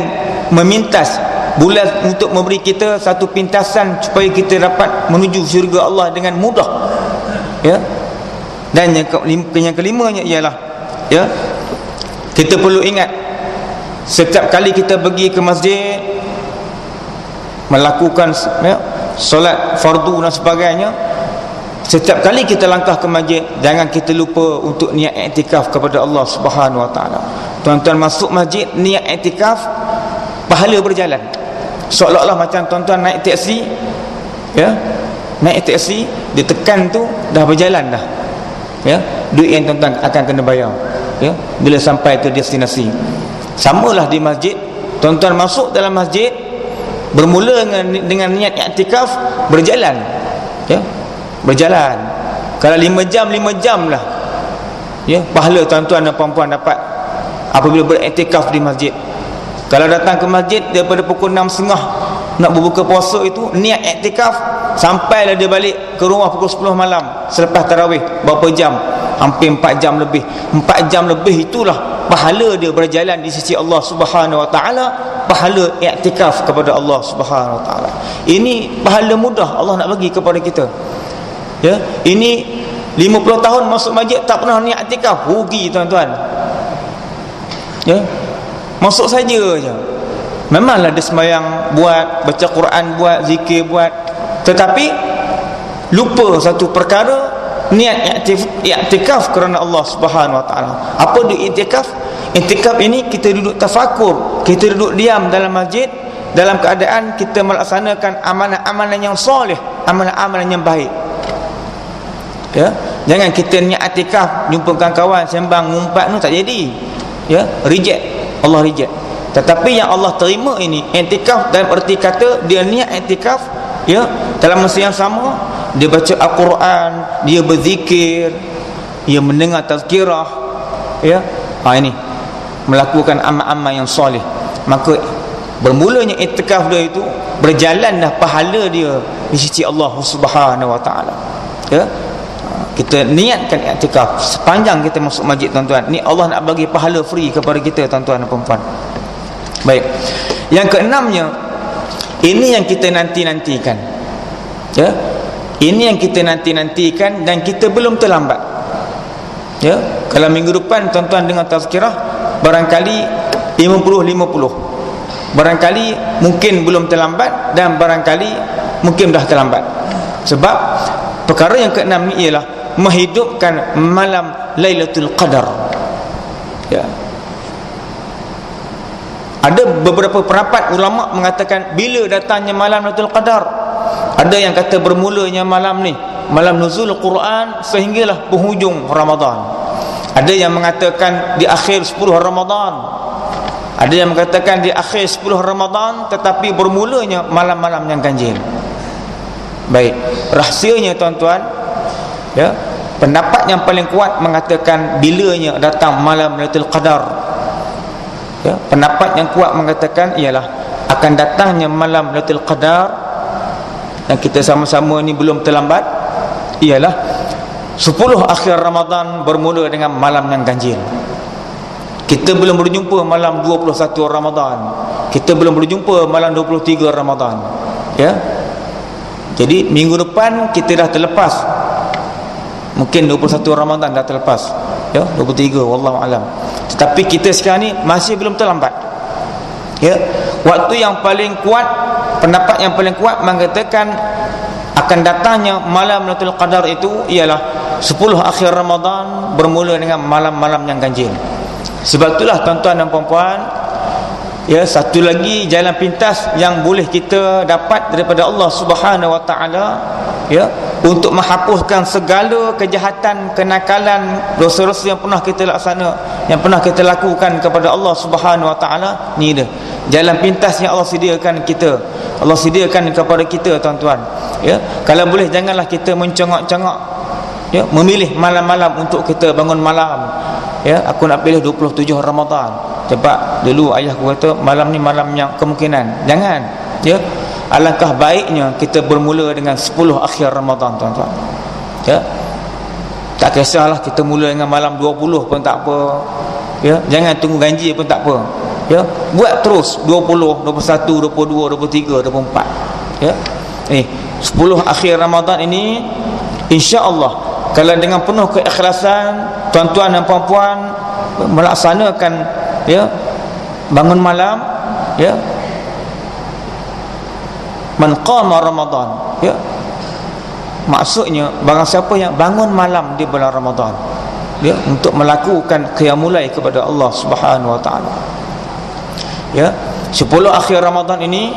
memintas, bulan untuk memberi kita satu pintasan supaya kita dapat menuju syurga Allah dengan mudah. Ya. Dan yang kelimanya ialah, ya, kita perlu ingat setiap kali kita pergi ke masjid melakukan, ya, solat fardu dan sebagainya, setiap kali kita langkah ke masjid, jangan kita lupa untuk niat iktikaf kepada Allah Subhanahu Wa Taala. Tuan-tuan masuk masjid niat iktikaf, pahala berjalan. Seolah-olah macam tuan-tuan naik teksi, ya, naik teksi, ditekan tu dah berjalan dah. Ya, duit yang tuan-tuan akan kena bayar, ya, bila sampai ke destinasi. Samalah di masjid, tuan-tuan masuk dalam masjid, bermula dengan niat iktikaf, berjalan, ya, berjalan. Kalau 5 jam lah, ya, pahala tuan-tuan dan puan-puan dapat apabila beriktikaf di masjid. Kalau datang ke masjid daripada pukul 6.30 nak berbuka puasa itu, niat iktikaf, sampailah dia balik ke rumah pukul 10 malam selepas tarawih, berapa jam? Hampir 4 jam lebih. 4 jam lebih itulah pahala dia berjalan di sisi Allah Subhanahu Wa Taala, pahala iktikaf kepada Allah Subhanahu Wa Taala. Ini pahala mudah Allah nak bagi kepada kita. Ya, ini 50 tahun masuk masjid tak pernah niat iktikaf, rugi, tuan-tuan. Ya. Masuk saja je. Memanglah dia sembahyang buat, baca Quran buat, zikir buat, tetapi lupa satu perkara, niat iktikaf kerana Allah Subhanahu Wa Taala. Apa dia iktikaf? Iktikaf ini kita duduk tafakur, kita duduk diam dalam masjid dalam keadaan kita melaksanakan amalan-amalan yang soleh, amalan-amalan yang baik. Ya, jangan kita niat iktikaf jumpa kawan sembang ngumpat tu tak jadi. Ya, reject, Allah reject. Tetapi yang Allah terima ini iktikaf dalam erti kata dia niat iktikaf, ya, dalam masa yang sama dia baca Al-Quran, dia berzikir, dia mendengar tazkirah, ya. Ini melakukan amal-amal yang soleh. Maka bermulanya iktikaf dia itu berjalan dah pahala dia di sisi Allah Subhanahu Wa Taala. Ya. Kita niatkan iktikaf sepanjang kita masuk masjid, tuan-tuan. Ni Allah nak bagi pahala free kepada kita, tuan-tuan dan puan-puan. Baik. Yang keenamnya, ini yang kita nanti-nantikan. Ya. Ini yang kita nanti-nantikan dan kita belum terlambat. Ya. Kalau minggu depan tuan-tuan dengan tazkirah, barangkali 50-50. Barangkali mungkin belum terlambat dan barangkali mungkin dah terlambat. Sebab perkara yang keenam ni ialah menghidupkan malam Lailatul Qadar. Ya. Ada beberapa pendapat ulama mengatakan bila datangnya malam Lailatul Qadar. Ada yang kata bermulanya malam ni, malam nuzul Quran sehinggalah penghujung Ramadan. Ada yang mengatakan di akhir 10 Ramadan. Ada yang mengatakan di akhir 10 Ramadan tetapi bermulanya malam-malam yang ganjil. Baik, rahsianya, tuan-tuan, ya, pendapat yang paling kuat mengatakan bilanya datang malam Lailatul Qadar. Ya, pendapat yang kuat mengatakan ialah akan datangnya malam Lailatul Qadar, dan kita sama-sama ni belum terlambat, ialah 10 akhir Ramadan bermula dengan malam yang ganjil. Kita belum berjumpa malam 21 Ramadan, kita belum berjumpa malam 23 Ramadan. Ya. Jadi minggu depan kita dah terlepas, mungkin 21 Ramadan dah terlepas, ya, 23 wallahu alam. Tetapi kita sekarang ni masih belum terlambat, ya. Waktu yang paling kuat, pendapat yang paling kuat mengatakan akan datangnya malam Lailatul Qadar itu ialah 10 akhir Ramadan bermula dengan malam-malam yang ganjil. Sebab itulah tuan-tuan dan puan-puan, ya, satu lagi jalan pintas yang boleh kita dapat daripada Allah Subhanahu Wa Taala, ya, untuk menghapuskan segala kejahatan, kenakalan, dosa-dosa yang pernah kita laksana, yang pernah kita lakukan kepada Allah Subhanahu Wa Taala. Ni dia jalan pintas yang Allah sediakan kita, Allah sediakan kepada kita, tuan-tuan, ya. Kalau boleh janganlah kita mencengok-cengok, ya, memilih malam-malam untuk kita bangun malam, ya. Aku nak pilih 27 Ramadan sebab dulu ayahku kata malam ni malam yang kemungkinan. Jangan, ya. Alangkah baiknya kita bermula dengan 10 akhir Ramadan, tuan-tuan, ya. Tak kisahlah kita mula dengan malam 20 pun tak apa, ya. Jangan tunggu ganjil pun tak apa, ya. Buat terus 20, 21, 22, 23, 24, ya. 10 akhir Ramadan ini insya-Allah kalau dengan penuh keikhlasan tuan-tuan dan puan-puan melaksanakan, ya, bangun malam, ya, man qama Ramadan, ya, maksudnya barang siapa yang bangun malam di bulan Ramadan, ya, untuk melakukan qiyamul lail kepada Allah Subhanahu Wa Taala, ya. 10 akhir Ramadan ini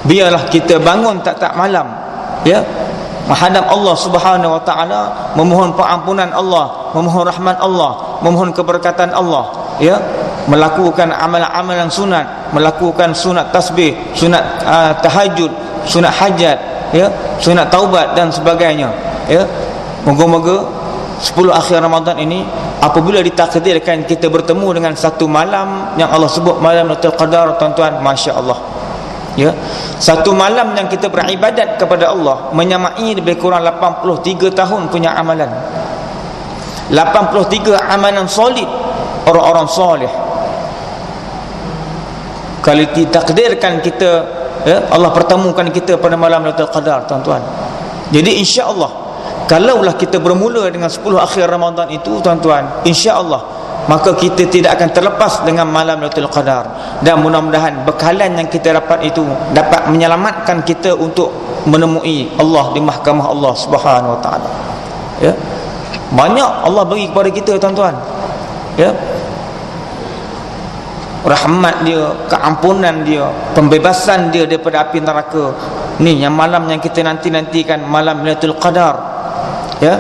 biarlah kita bangun tak malam, ya, menghadap Allah Subhanahu Wa Taala, memohon pengampunan Allah, memohon rahmat Allah, memohon keberkatan Allah, ya, melakukan amalan-amalan sunat, melakukan sunat tasbih, sunat tahajud, sunat hajat, ya, sunat taubat dan sebagainya, ya. Moga-moga 10 akhir Ramadan ini apabila ditakdirkan kita bertemu dengan satu malam yang Allah sebut malam Lailatul Qadar, tuan-tuan, masya-Allah, ya, satu malam yang kita beribadat kepada Allah menyamai lebih kurang 83 tahun punya amalan, 83 amalan solid orang-orang soleh. Kalau ditakdirkan kita, ya, Allah pertemukan kita pada malam Lailatul Qadar, tuan-tuan. Jadi insya-Allah kalaulah kita bermula dengan 10 akhir Ramadan itu, tuan-tuan, insya-Allah maka kita tidak akan terlepas dengan malam Lailatul Qadar, dan mudah-mudahan bekalan yang kita dapat itu dapat menyelamatkan kita untuk menemui Allah di mahkamah Allah Subhanahu Wa Taala, ya. Banyak Allah bagi kepada kita, tuan-tuan, ya, rahmat dia, keampunan dia, pembebasan dia daripada api neraka. Ni yang malam yang kita nanti-nantikan, malam Lailatul Qadar, ya.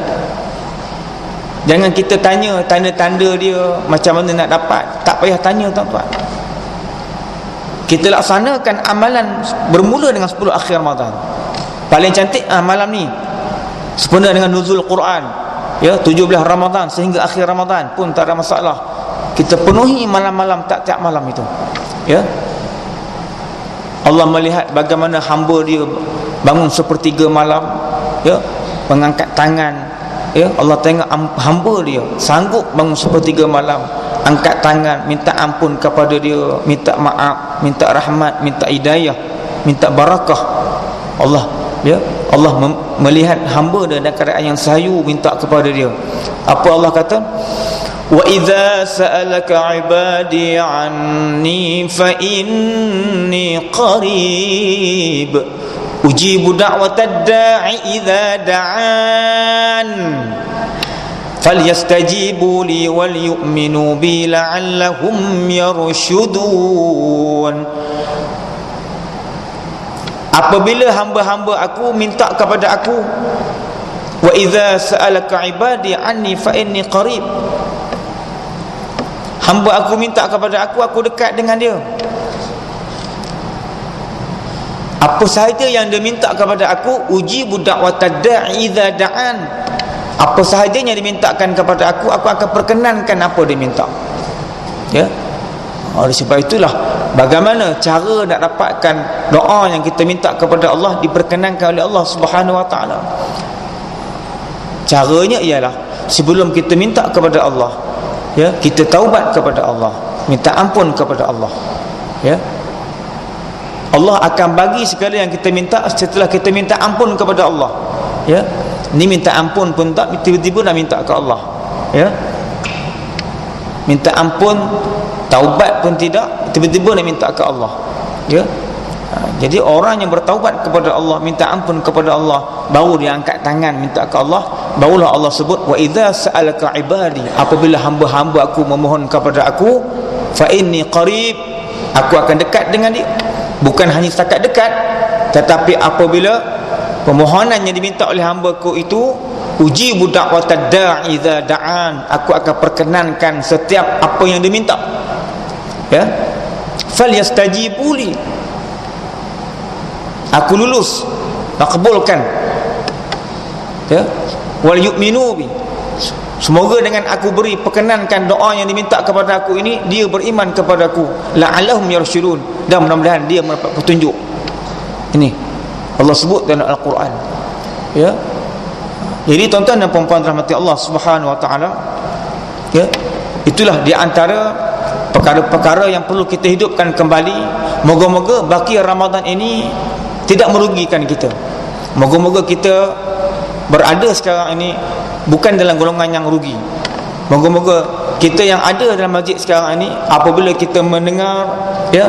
Jangan kita tanya tanda-tanda dia macam mana nak dapat, tak payah tanya, tuan-tuan. Kita laksanakan amalan bermula dengan 10 akhir Ramadan. Paling cantik malam ni sempena dengan nuzul Quran, ya, 17 Ramadan sehingga akhir Ramadan pun tak ada masalah. Kita penuhi malam-malam, tak-tak malam itu, ya. Allah melihat bagaimana hamba dia bangun sepertiga malam, ya, mengangkat tangan, ya. Allah tengok hamba dia sanggup bangun sepertiga malam, angkat tangan, minta ampun kepada dia, minta maaf, minta rahmat, minta hidayah, minta barakah. Allah, ya, Allah melihat hamba dia dalam keadaan yang sayu, minta kepada dia. Apa Allah kata? Wa idza sa'alaka 'ibadi 'anni fa inni qarib ujibu da'watad da'i idza da'an falyastajibu li wal yu'minu bi la'allahum yarshudun. Apabila hamba-hamba aku minta kepada aku, wa idza sa'alaka 'ibadi 'anni fa inni qarib, hamba aku minta kepada aku dekat dengan dia. Apa sahaja yang dia minta kepada aku, ujibu da'watad da'i idza da'an, apa sahaja yang dimintakan kepada aku akan perkenankan apa dia minta, ya. Oleh sebab itulah bagaimana cara nak dapatkan doa yang kita minta kepada Allah diperkenankan oleh Allah Subhanahu Wa Taala. Caranya ialah sebelum kita minta kepada Allah, ya, kita taubat kepada Allah, minta ampun kepada Allah, ya. Allah akan bagi segala yang kita minta setelah kita minta ampun kepada Allah. Ya, ni minta ampun pun tak, tiba-tiba nak minta ke Allah. Ya, minta ampun, taubat pun tidak, tiba-tiba nak minta ke Allah. Ya, jadi orang yang bertaubat kepada Allah, minta ampun kepada Allah, baru dia angkat tangan minta ke Allah, barulah Allah sebut wa idza sa'alaka ibadi, apabila hamba-hamba aku memohon kepada aku, fa inni qarib, aku akan dekat dengan dia. Bukan hanya setakat dekat, tetapi apabila permohonan yang diminta oleh hamba-Ku itu, ujibu da'watad da'i idza da'an, aku akan perkenankan setiap apa yang diminta. Ya, falyastajibu li, aku lulus, makbulkan. Ya, wal yu'minu bi, semoga dengan aku beri perkenankan doa yang diminta kepada aku ini, dia beriman kepada aku, la'allahum yarshudun, dan mudah-mudahan dia mendapat petunjuk. Ini Allah sebut dalam Al-Quran. Ya, jadi tuan-tuan dan puan-puan rahmati Allah Subhanahu wa taala, ya, itulah di antara perkara-perkara yang perlu kita hidupkan kembali. Moga-moga baki Ramadan ini tidak merugikan kita. Moga-moga kita berada sekarang ini bukan dalam golongan yang rugi. Moga-moga kita yang ada dalam masjid sekarang ini, apabila kita mendengar, ya,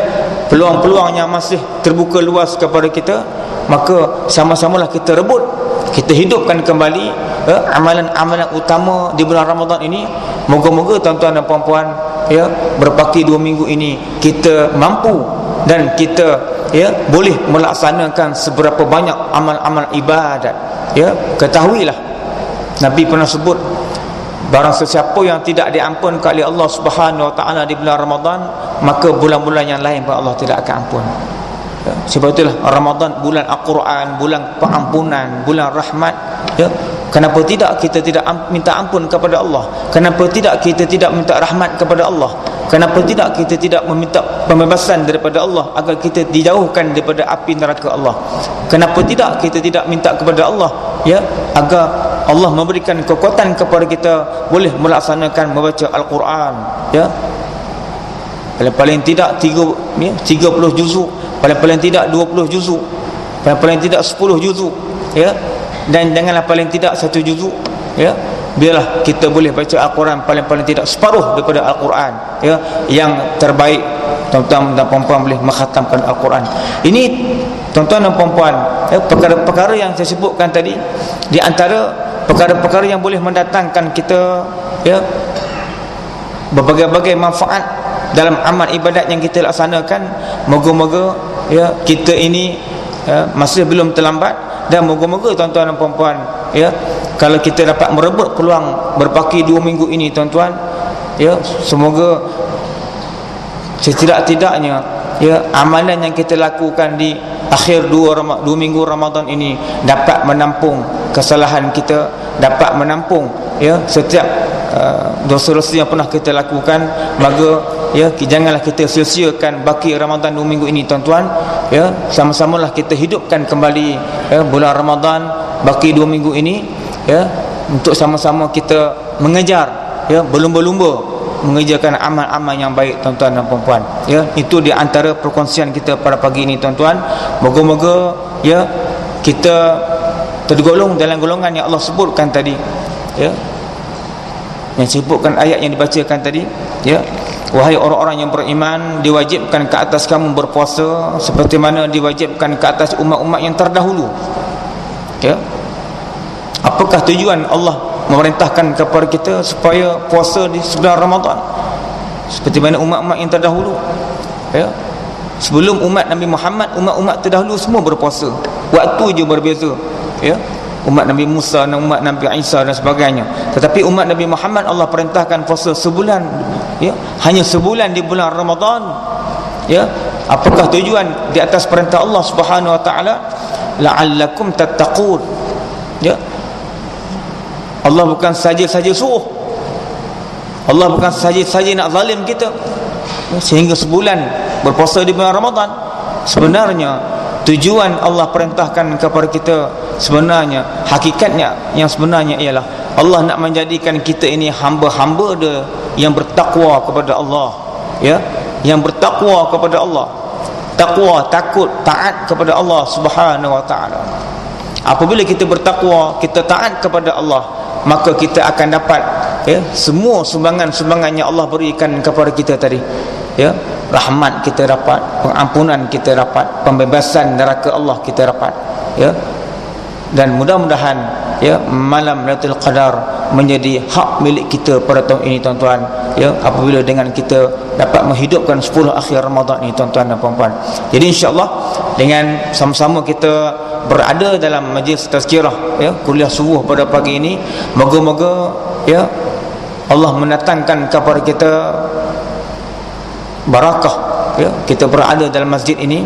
peluang-peluang yang masih terbuka luas kepada kita, maka sama-samalah kita rebut, kita hidupkan kembali, ya, amalan-amalan utama di bulan Ramadan ini. Moga-moga tuan-tuan dan puan-puan, ya, berpaki 2 minggu ini kita mampu dan kita, ya, boleh melaksanakan seberapa banyak amal-amal ibadat. Ya, ketahuilah Nabi pernah sebut, barang sesiapa yang tidak diampunkan oleh Allah Subhanahu wa taala di bulan Ramadan, maka bulan-bulan yang lain pun Allah tidak akan ampun. Ya, sebab itulah Ramadan bulan Al-Quran, bulan pengampunan, bulan rahmat. Ya, kenapa tidak kita tidak minta ampun kepada Allah? Kenapa tidak kita tidak minta rahmat kepada Allah? Kenapa tidak kita tidak meminta pembebasan daripada Allah agar kita dijauhkan daripada api neraka Allah? Kenapa tidak kita tidak minta kepada Allah, ya, agar Allah memberikan kekuatan kepada kita boleh melaksanakan membaca Al-Quran, ya, paling-paling tidak 30 juzuk, paling-paling tidak 20 juzuk, paling-paling tidak 10 juzuk, ya, dan janganlah paling tidak 1 juzuk, ya. Biarlah kita boleh baca Al-Quran paling-paling tidak separuh daripada Al-Quran, ya. Yang terbaik tuan-tuan dan puan-puan boleh mengkhatamkan Al-Quran. Ini tuan-tuan dan puan-puan, ya, perkara-perkara yang saya sebutkan tadi, di antara perkara-perkara yang boleh mendatangkan kita, ya, berbagai-bagai manfaat dalam amal ibadat yang kita laksanakan. Moga-moga, ya, kita ini, ya, masih belum terlambat, dan moga-moga tuan-tuan dan puan-puan, ya, kalau kita dapat merebut peluang berpaki 2 minggu ini tuan-tuan, ya, semoga setidak-tidaknya, ya, amalan yang kita lakukan di akhir 2 minggu Ramadan ini dapat menampung kesalahan kita, dapat menampung, ya, setiap dosa-dosa yang pernah kita lakukan. Maka, ya, janganlah kita sia-siakan baki Ramadan 2 minggu ini tuan-tuan, ya. Sama-samalah kita hidupkan kembali, ya, bulan Ramadan baki 2 minggu ini, ya, untuk sama-sama kita mengejar, ya, berlumba-lumba mengerjakan amal-amal yang baik tuan-tuan dan puan-puan. Ya, itu di antara perkongsian kita pada pagi ini tuan-tuan. Moga-moga, ya, kita tergolong dalam golongan yang Allah sebutkan tadi, ya, yang sebutkan ayat yang dibacakan tadi, ya, wahai orang-orang yang beriman, diwajibkan ke atas kamu berpuasa seperti mana diwajibkan ke atas umat-umat yang terdahulu. Ya, apakah tujuan Allah memerintahkan kepada kita supaya puasa di bulan Ramadan seperti mana umat-umat yang terdahulu? Ya, sebelum umat Nabi Muhammad, umat-umat terdahulu semua berpuasa, waktu je berbeza, ya, umat Nabi Musa dan umat Nabi Isa dan sebagainya. Tetapi umat Nabi Muhammad Allah perintahkan puasa sebulan, ya, hanya sebulan di bulan Ramadan. Ya, apakah tujuan di atas perintah Allah Subhanahu wa taala? La'allakum tattaqun. Ya, Allah bukan saja-saja suruh, Allah bukan saja-saja nak zalim kita, ya, sehingga sebulan berpuasa di bulan Ramadan. Sebenarnya tujuan Allah perintahkan kepada kita, sebenarnya hakikatnya yang sebenarnya ialah Allah nak menjadikan kita ini hamba-hamba dia yang bertakwa kepada Allah, ya, yang bertakwa kepada Allah. Taqwa, takut, taat kepada Allah Subhanahu wa taala. Apabila kita bertakwa, kita taat kepada Allah, maka kita akan dapat semua sumbangan-sumbangan yang Allah berikan kepada kita tadi. Rahmat kita dapat, pengampunan kita dapat, pembebasan neraka Allah kita dapat. Dan mudah-mudahan malam Lailatul Qadar menjadi hak milik kita pada tahun ini, tuan-tuan. Apabila dengan kita dapat menghidupkan 10 akhir Ramadan ini, tuan-tuan dan puan-puan. Jadi insya-Allah dengan sama-sama kita berada dalam majlis tazkirah kuliah subuh pada pagi ini, moga-moga Allah mendatangkan kepada kita barakah. Kita berada dalam masjid ini,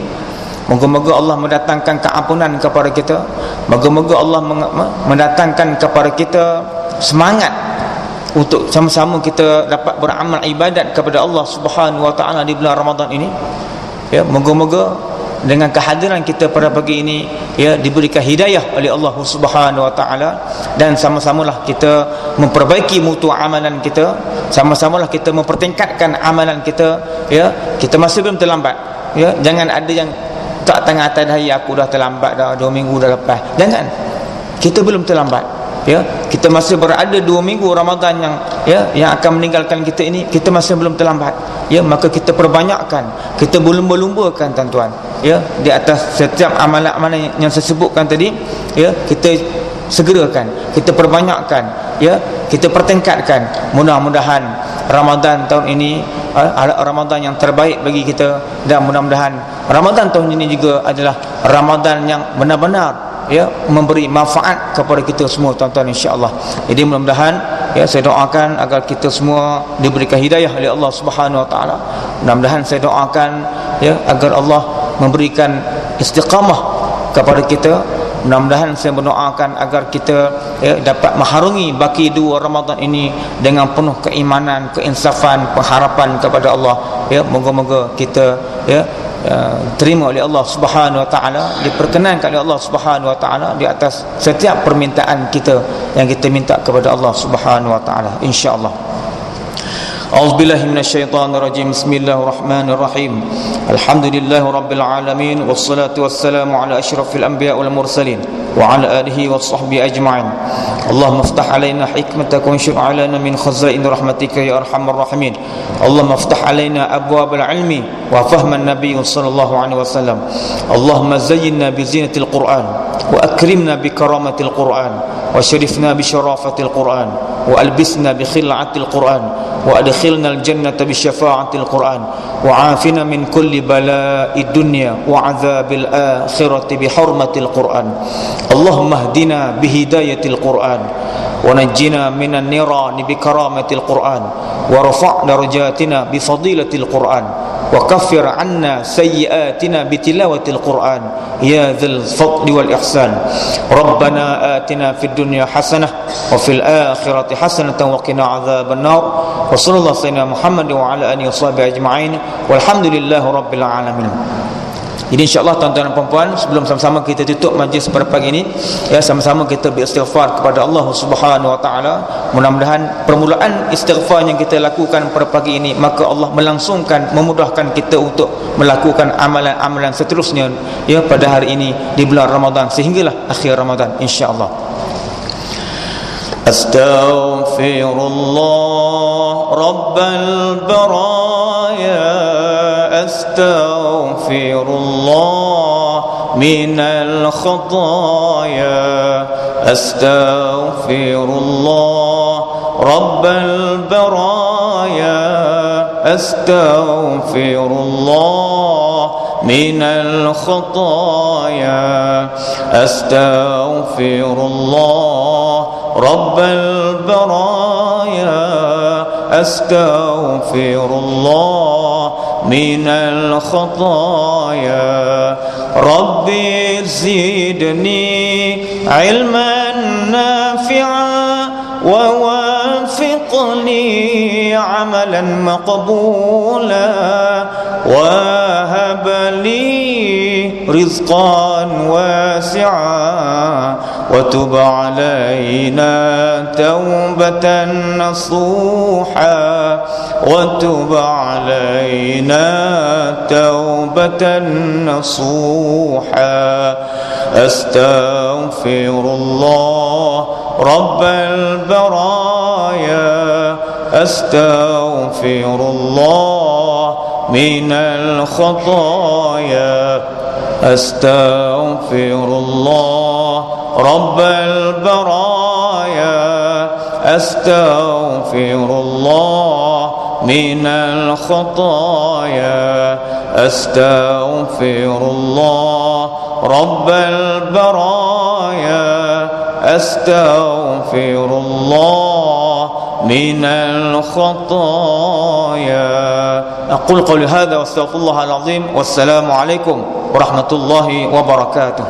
moga-moga Allah mendatangkan keampunan kepada kita, moga-moga Allah mendatangkan kepada kita semangat untuk sama-sama kita dapat beramal ibadat kepada Allah Subhanahu wa taala di bulan Ramadan ini. Moga-moga dengan kehadiran kita pada pagi ini diberikan hidayah oleh Allah Subhanahu wa taala, dan sama-samalah kita memperbaiki mutu amalan kita, sama-samalah kita mempertingkatkan amalan kita. Kita masih belum terlambat. Jangan ada yang tak tengah atas hari aku dah terlambat dah, 2 minggu dah lepas. Jangan. Kita belum terlambat. Kita masih berada 2 minggu Ramadan yang akan meninggalkan kita ini, kita masih belum terlambat. Maka kita perbanyakkan, kita berlumba-lumbakan, tuan-tuan, di atas setiap amalan-amalan yang saya sebutkan tadi. Kita segerakan, kita perbanyakkan, kita pertingkatkan. Mudah-mudahan Ramadan tahun ini adalah Ramadan yang terbaik bagi kita, dan mudah-mudahan Ramadan tahun ini juga adalah Ramadan yang benar-benar memberi manfaat kepada kita semua, tuan-tuan, insya-Allah. Jadi mudah-mudahan saya doakan agar kita semua diberikan hidayah oleh Allah Subhanahu wa taala. Mudah-mudahan saya doakan agar Allah memberikan istiqamah kepada kita. Mudah-mudahan saya berdoakan agar kita dapat mengharungi baki 2 Ramadan ini dengan penuh keimanan, keinsafan, pengharapan kepada Allah. Moga-moga kita terima oleh Allah Subhanahu wa taala, diperkenankan oleh Allah Subhanahu wa taala di atas setiap permintaan kita yang kita minta kepada Allah Subhanahu wa taala, insya-Allah. A'udzubillahi minasyaitonir rajim. Bismillahirrahmanirrahim. Alhamdulillahirabbil alamin, wassalatu wassalamu ala asyrafil anbiya wal mursalin wa ala alihi washabbihi ajma'in. Allahumma iftah alaina hikmataka wanshur alaina min khazain rahmatika ya arhamar rahimin. Allahumma iftah alaina abwabal ilmi wa fahman nabiy sallallahu alaihi wasallam. Allahumma zayyinna bi zinatil Qur'an wa akrimna bi karamatil Qur'an wa syarifna bi syarafatil Qur'an wa albisna bi khil'atil Qur'an wa adkhilna al-jannata bi syafa'atil Qur'an wa 'afina min kulli bala'id dunya wa 'adzabil akhirati bi hurmatil Qur'an. Allahumma hdina bi hidayatil Qur'an wa najjina minan nirani bi karamatil Qur'an wa rafa' darajatina bi fadilatil Qur'an wa kaffir 'anna sayyi'atina bi tilawatil Qur'an ya dzal fadli wal ihsan. Rabbana atina fid dunya hasanah wa fil akhirati hasanatan wa qina 'adzaban nar. Wa sallallahu sayyidina Muhammad wa ala alihi washabihi ajma'in walhamdulillahi rabbil alamin. Jadi insya-Allah, tuan-tuan dan puan-puan, sebelum sama-sama kita tutup majlis pada pagi ini, sama-sama kita beristighfar kepada Allah Subhanahu wa taala. Mudah-mudahan permulaan istighfar yang kita lakukan pada pagi ini, maka Allah melangsungkan, memudahkan kita untuk melakukan amalan-amalan seterusnya pada hari ini di bulan Ramadan sehinggalah akhir Ramadan, insya-Allah. Astaghfirullah rabbal baraya, astaghfirullah minal khataaya, astaghfirullah rabbal baraya, astaghfirullah minal khataaya, astaghfirullah rabbal baraya, astaghfirullah minal khataaya. Rabbi zidni ilman nafi'a wa wafiqni amalan maqbula wa habli rizqan wasi'a وتب علينا توبة نصوحا وتب علينا توبة نصوحا أستغفر الله رب البرايا أستغفر الله من الخطايا أستغفر الله رب البرايا أستغفر الله من الخطايا أستغفر الله رب البرايا أستغفر الله من الخطايا. أقول قولي هذا واستغفر الله العظيم والسلام عليكم ورحمة الله وبركاته.